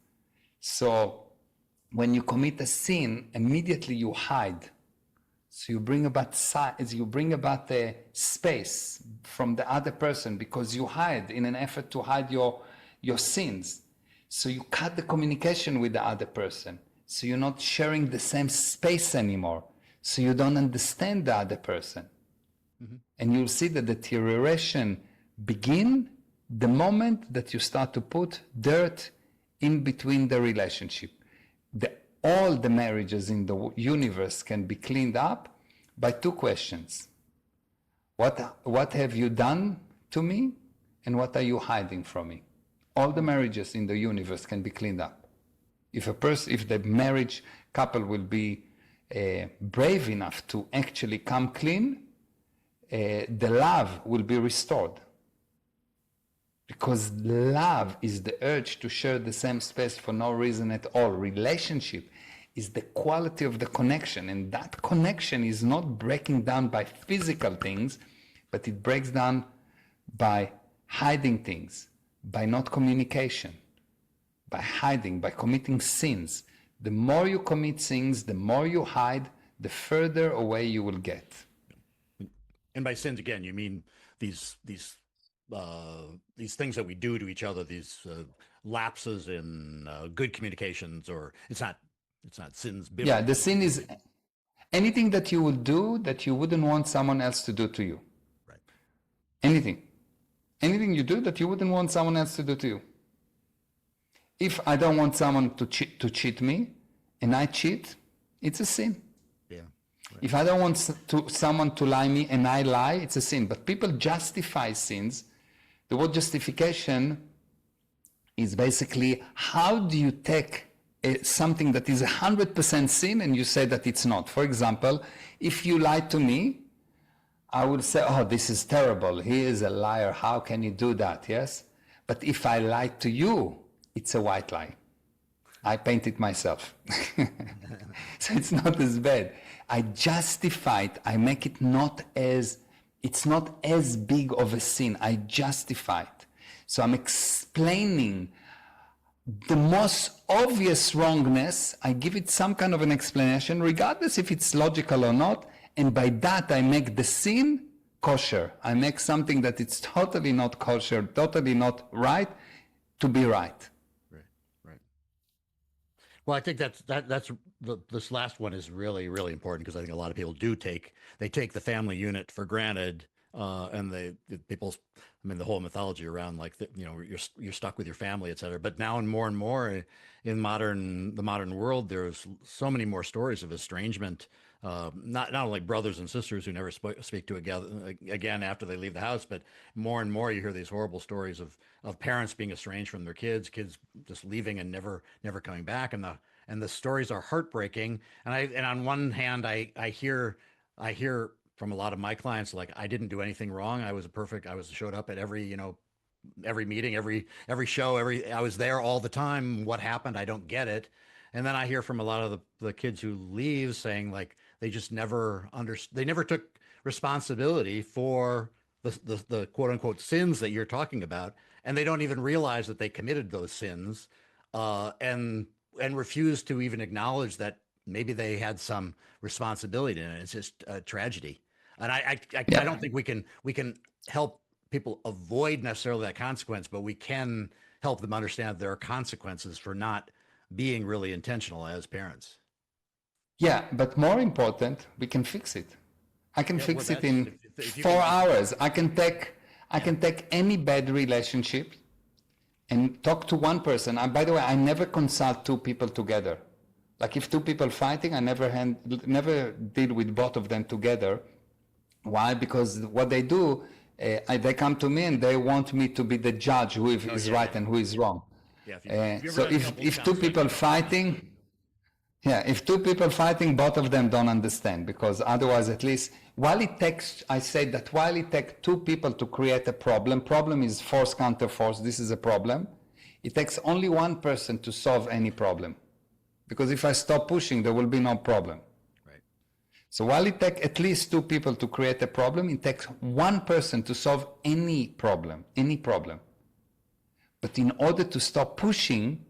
so when you commit a sin, immediately you hide. So you bring about size, you bring about the space from the other person because you hide in an effort to hide your sins. So you cut the communication with the other person. So you're not sharing the same space anymore. So you don't understand the other person. Mm-hmm. And you'll see the deterioration begin the moment that you start to put dirt in between the relationship. All the marriages in the universe can be cleaned up by two questions. What have you done to me? And what are you hiding from me? All the marriages in the universe can be cleaned up. If the marriage couple will be brave enough to actually come clean, the love will be restored. Because love is the urge to share the same space for no reason at all. Relationship is the quality of the connection, and that connection is not breaking down by physical things, but it breaks down by hiding things, by not communication, by hiding, by committing sins. The more you commit sins, the more you hide, the further away you will get. And by sins, again, you mean these things that we do to each other, these lapses in good communications, or it's not sins. Yeah, the sin is anything that you would do that you wouldn't want someone else to do to you. Right. Anything you do that you wouldn't want someone else to do to you. If I don't want someone to cheat me, and I cheat, it's a sin. Yeah. Right. If I don't want someone to lie me and I lie, it's a sin. But people justify sins. The word justification is basically how do you take something that is 100% sin and you say that it's not. For example, if you lie to me, I would say, oh, this is terrible. He is a liar. How can you do that? Yes? But if I lie to you, it's a white lie. I paint it myself. So it's not as bad. I justify it. I make it it's not as big of a sin. I justify it. So I'm explaining the most obvious wrongness. I give it some kind of an explanation, regardless if it's logical or not. And by that, I make the sin kosher. I make something that it's totally not kosher, totally not right, to be right. Right. Well, I think this last one is really, really important, because I think a lot of people take the family unit for granted, and the the whole mythology around you're stuck with your family, et cetera. But now, and more in the modern world, there's so many more stories of estrangement. Not only brothers and sisters who never speak to again after they leave the house, but more and more you hear these horrible stories of parents being estranged from their kids just leaving and never coming back, and the stories are heartbreaking. And on one hand, I hear from a lot of my clients, like, I didn't do anything wrong. I showed up at every meeting, every show, I was there all the time. What happened? I don't get it. And then I hear from a lot of the kids who leave saying, like, they just never took responsibility for the quote unquote sins that you're talking about. And they don't even realize that they committed those sins, and refuse to even acknowledge that maybe they had some responsibility in it. It's just a tragedy. And I don't think we can help people avoid necessarily that consequence, but we can help them understand there are consequences for not being really intentional as parents. Yeah, but more important, we can fix it. I can fix it in 4 hours. I can take any bad relationship and talk to one person. By the way, I never consult two people together. Like, if two people fighting, I never deal with both of them together. Why? Because what they do, they come to me and they want me to be the judge who is right and who is wrong. Yeah, so if two people fighting, both of them don't understand, because otherwise, at least, while it takes two people to create a problem is force, counter force, this is a problem. It takes only one person to solve any problem. Because if I stop pushing, there will be no problem. Right. So while it takes at least two people to create a problem, it takes one person to solve any problem. But in order to stop pushing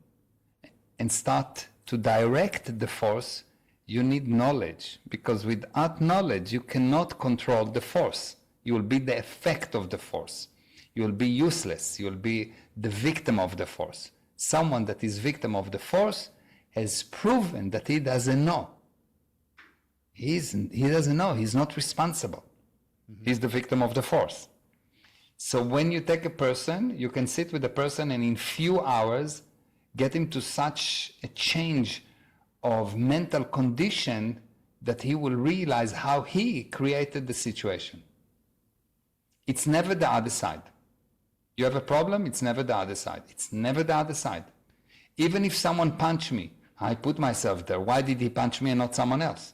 and start to direct the force, You need knowledge, because without knowledge, you cannot control the force. You will be the effect of the force. You will be useless. You will be the victim of the force. Someone that is victim of the force has proven that he doesn't know. He doesn't know. He's not responsible. He's the victim of the force. So when you take a person, you can sit with a person and in few hours get him to such a change of mental condition that he will realize how he created the situation. It's never the other side. You have a problem, it's never the other side. It's never the other side. Even if someone punched me, I put myself there. Why did he punch me and not someone else?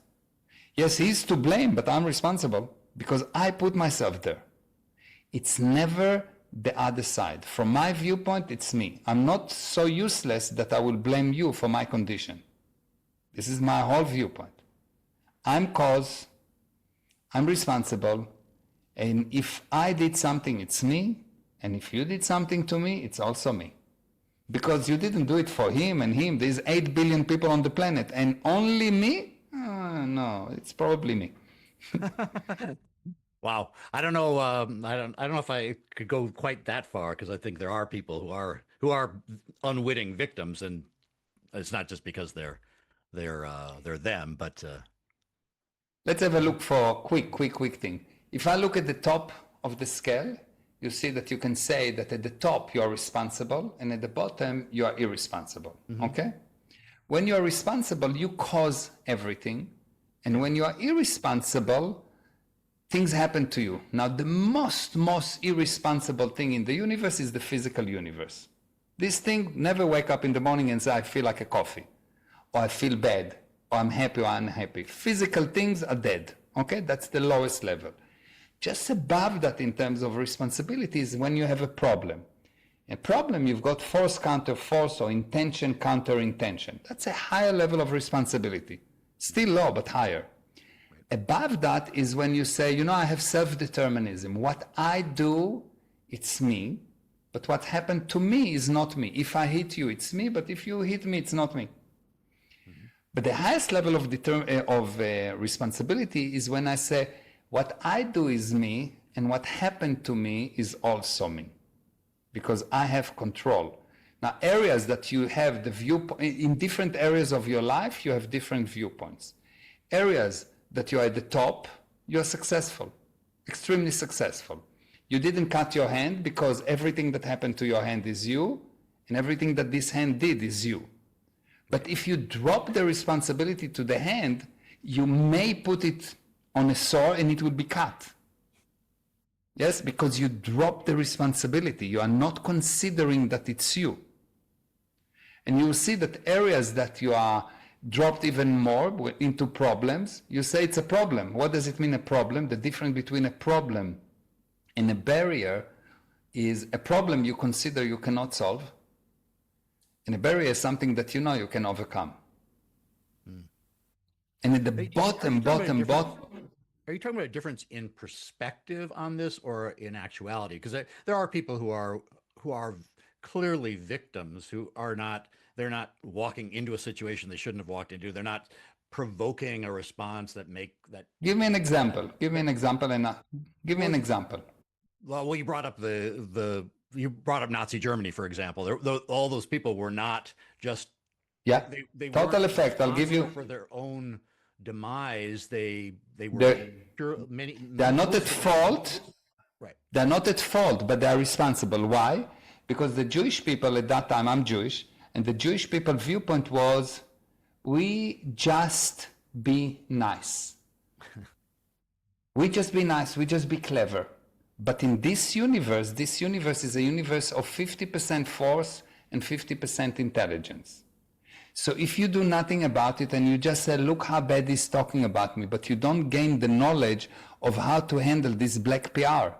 Yes, he's to blame, but I'm responsible because I put myself there. It's never the other side. From my viewpoint, it's me. I'm not so useless that I will blame you for my condition. This is my whole viewpoint. I'm cause, I'm responsible, and if I did something, it's me, and if you did something to me, it's also me. Because you didn't do it for him and him. There's 8 billion people on the planet, and only me? No, it's probably me. Wow. I don't know. I don't know if I could go quite that far, because I think there are people who are unwitting victims, and it's not just because they're them, but let's have a look for a quick thing. If I look at the top of the scale, you see that you can say that at the top you are responsible, and at the bottom you are irresponsible. Okay? When you are responsible, you cause everything, and when you are irresponsible, things happen to you. Now, the most irresponsible thing in the universe is the physical universe. This thing never wake up in the morning and say, I feel like a coffee, or I feel bad, or I'm happy or unhappy. Physical things are dead. Okay? That's the lowest level. Just above that in terms of responsibility is when you have a problem. A problem, you've got force counter force or intention counter intention. That's a higher level of responsibility. Still low, but higher. Above that is when you say, I have self-determinism. What I do, it's me. But what happened to me is not me. If I hit you, it's me. But if you hit me, it's not me. But the highest level of responsibility is when I say, what I do is me, and what happened to me is also me. Because I have control. Now, areas that you have the viewpoint, in different areas of your life, you have different viewpoints. Areas that you are at the top, you are successful, extremely successful. You didn't cut your hand because everything that happened to your hand is you, and everything that this hand did is you. But if you drop the responsibility to the hand, you may put it on a saw and it will be cut. Yes, because you drop the responsibility. You are not considering that it's you. And you will see that areas that you are dropped even more into problems, you say it's a problem. What does it mean, a problem? The difference between a problem and a barrier is a problem you consider you cannot solve, and a barrier is something that you know you can overcome. And at the bottom. Are you talking about a difference in perspective on this or in actuality? Because there are people who are clearly victims they're not walking into a situation they shouldn't have walked into. They're not provoking a response that. Give me an example. Give me an example. Well, you brought up you brought up Nazi Germany, for example. All those people were not just. Yeah. They total effect. I'll give you for their own demise. They were they are not at fault. Right. They're not at fault, but they are responsible. Why? Because the Jewish people at that time, I'm Jewish, and the Jewish people viewpoint was, we just be nice. We just be nice, we just be clever. But in this universe is a universe of 50% force and 50% intelligence. So if you do nothing about it and you just say, look how bad he's talking about me, but you don't gain the knowledge of how to handle this black PR,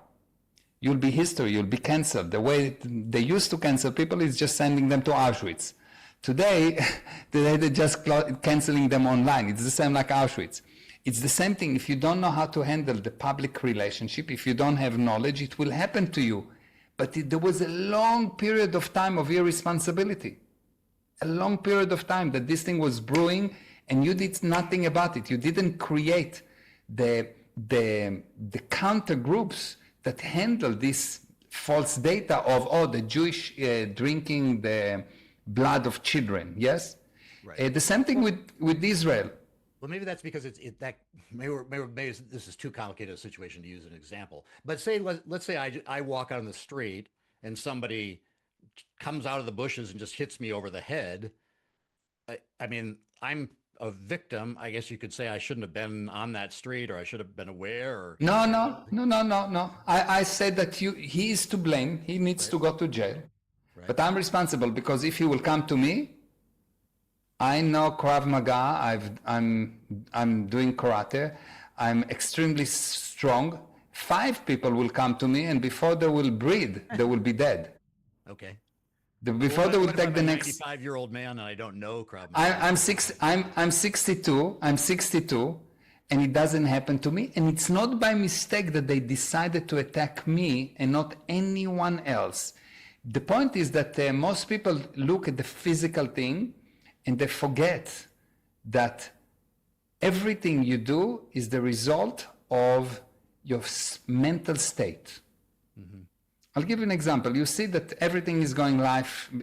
you'll be history, you'll be canceled. The way they used to cancel people is just sending them to Auschwitz. Today they're just canceling them online. It's the same like Auschwitz. It's the same thing. If you don't know how to handle the public relationship, if you don't have knowledge, it will happen to you. But there was a long period of time of irresponsibility. A long period of time that this thing was brewing, and you did nothing about it. You didn't create the counter groups that handle this false data of the Jewish drinking the blood of children. Yes, right. The same thing with Israel. Well, maybe that's because maybe this is too complicated a situation to use an example. But let's say I walk out on the street and somebody comes out of the bushes and just hits me over the head. I mean, I'm a victim. I guess you could say I shouldn't have been on that street, or I should have been aware. Or No. I said that he is to blame. He needs to go to jail. Right. But I'm responsible, because if he will come to me, I know Krav Maga. I'm doing karate. I'm extremely strong. 5 people will come to me, and before they will breathe, they will be dead. Okay. Before they will take the next 95-year-old man, and I don't know Krav Maga. I'm 62. I'm 62, and it doesn't happen to me. And it's not by mistake that they decided to attack me and not anyone else. The point is that most people look at the physical thing, and they forget that everything you do is the result of your mental state. Mm-hmm. I'll give you an example. You see that everything is going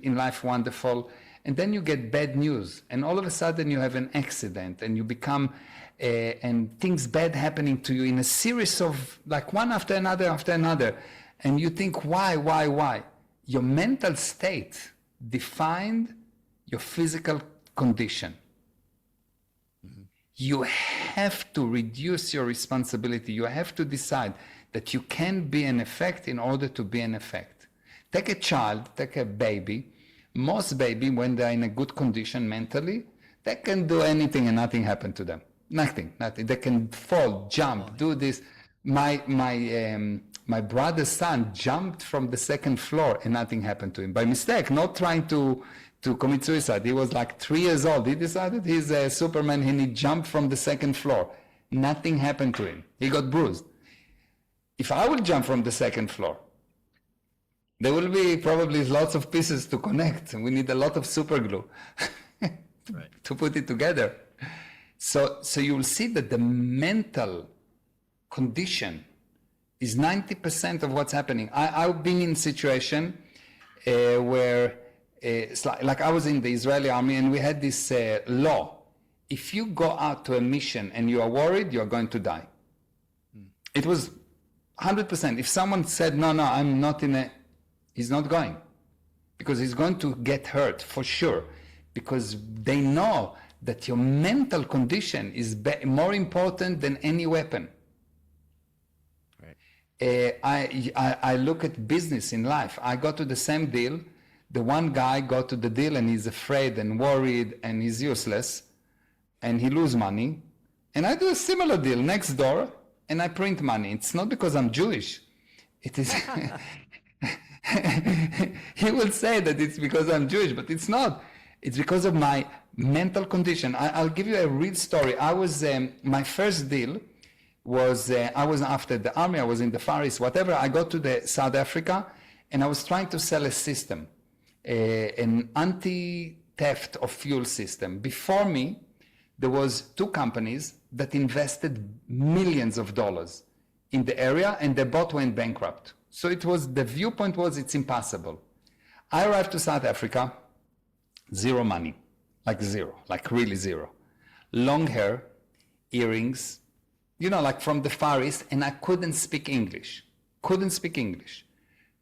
in life wonderful, and then you get bad news, and all of a sudden you have an accident, and you become, and things bad happening to you in a series of, like, one after another, and you think, why? Your mental state defined your physical condition. Mm-hmm. You have to reduce your responsibility. You have to decide that you can be an effect in order to be an effect. Take a child, take a baby. Most baby, when they're in a good condition mentally, they can do anything and nothing happen to them. Nothing. They can fall, jump, do this. My brother's son jumped from the 2nd floor and nothing happened to him. By mistake, not trying to commit suicide. He was like 3 years old. He decided he's a Superman, and he jumped from the 2nd floor. Nothing happened to him. He got bruised. If I will jump from the 2nd floor, there will be probably lots of pieces to connect. We need a lot of super glue to put it together. So you will see that the mental condition is 90% of what's happening. I've been in a situation where, like I was in the Israeli army, and we had this law. If you go out to a mission and you are worried, you're going to die. It was 100%. If someone said, no, I'm not he's not going. Because he's going to get hurt, for sure. Because they know that your mental condition is more important than any weapon. I look at business in life. I go to the same deal. The one guy got to the deal and he's afraid and worried and he's useless and he lose money. And I do a similar deal next door and I print money. It's not because I'm Jewish. It is. He will say that it's because I'm Jewish, but it's not. It's because of my mental condition. I'll give you a real story. I was my first deal was I was after the army. I was in the Far East, whatever. I got to the South Africa, and I was trying to sell a system, an anti-theft of fuel system. Before me, there was 2 companies that invested millions of dollars in the area, and they both went bankrupt. So the viewpoint was it's impossible. I arrived to South Africa, 0 money, like zero, like really zero. Long hair, earrings, like from the Far East, and I couldn't speak English.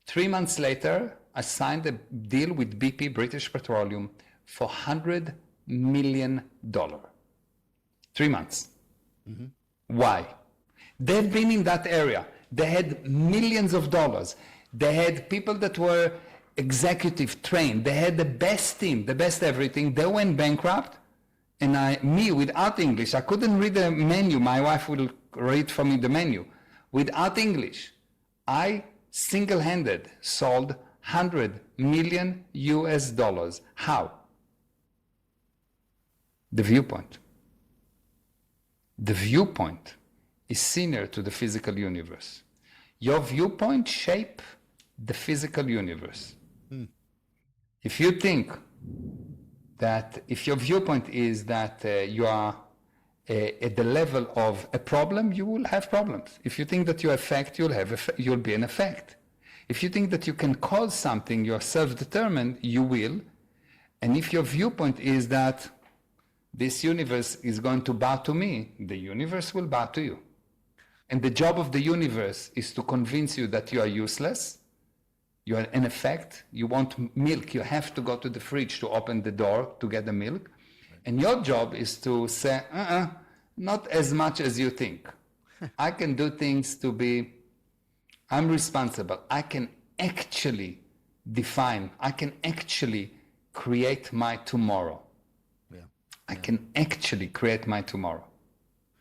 3 months later, I signed a deal with BP, British Petroleum, for $100 million. 3 months. Mm-hmm. Why? They've been in that area. They had millions of dollars. They had people that were executive trained. They had the best team, the best everything. They went bankrupt. And me, without English, I couldn't read the menu. My wife will read for me the menu. Without English, I single-handed sold $100 million. How? The viewpoint. The viewpoint is senior to the physical universe. Your viewpoint shapes the physical universe. If you think that if your viewpoint is that you are at the level of a problem, you will have problems. If you think that you affect, you'll be an effect. If you think that you can cause something, you're self-determined, you will. And if your viewpoint is that this universe is going to bow to me, the universe will bow to you. And the job of the universe is to convince you that you are useless. You are an effect. You want milk, you have to go to the fridge to open the door to get the milk. And your job is to say, not as much as you think. I can do things to be, I'm responsible. I can actually define, I can actually create my tomorrow. I can actually create my tomorrow.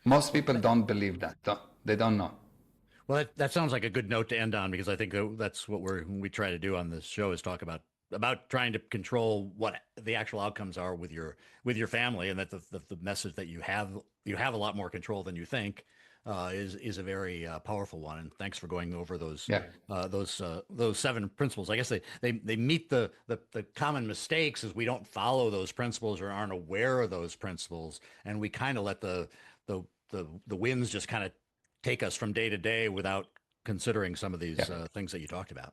Most people don't believe that. They don't know. Well, that sounds like a good note to end on, because I think that's what we try to do on this show, is talk about trying to control what the actual outcomes are with your family, and that the message that you have a lot more control than you think is a very powerful one. And thanks for going over those 7 principles. I guess they meet the common mistakes is we don't follow those principles or aren't aware of those principles, and we kind of let the winds just kind of take us from day to day without considering some of these things that you talked about.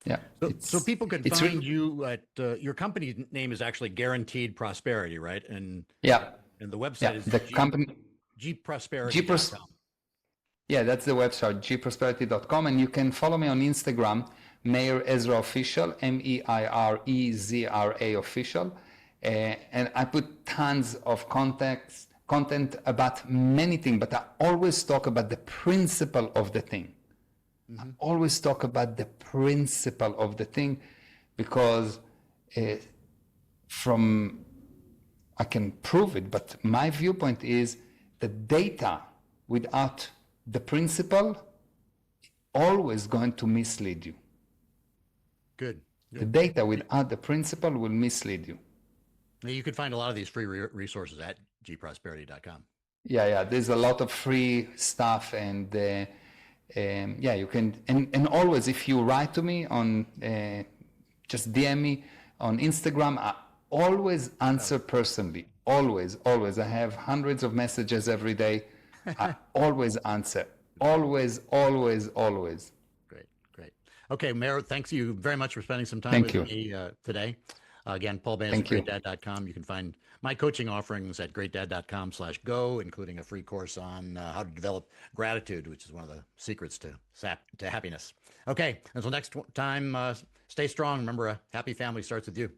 Yeah. So people can find you at your company name is actually Guaranteed Prosperity, right? And the website is the company GProsperity.com. Yeah, that's the website, GProsperity.com, and you can follow me on Instagram, Meir Ezra Official, MEIREZRA Official, and I put tons of content about many things, but I always talk about the principle of the thing. I always talk about the principle of the thing, because I can prove it, but my viewpoint is the data without the principle always going to mislead you. Good. The data without the principle will mislead you. Now, you could find a lot of these free resources at GProsperity.com. Yeah. There's a lot of free stuff, and you can. And always, if you write to me on, just DM me on Instagram, I always answer personally. Always. I have hundreds of messages every day. I always answer. Always. Great. Okay, Meir, thanks you very much for spending some time with me today. Again, Paul Baines at GreatDad.com. You can find my coaching offerings at GreatDad.com/go, including a free course on how to develop gratitude, which is one of the secrets to happiness. Okay, until next time, stay strong. Remember, a happy family starts with you.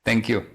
Thank you.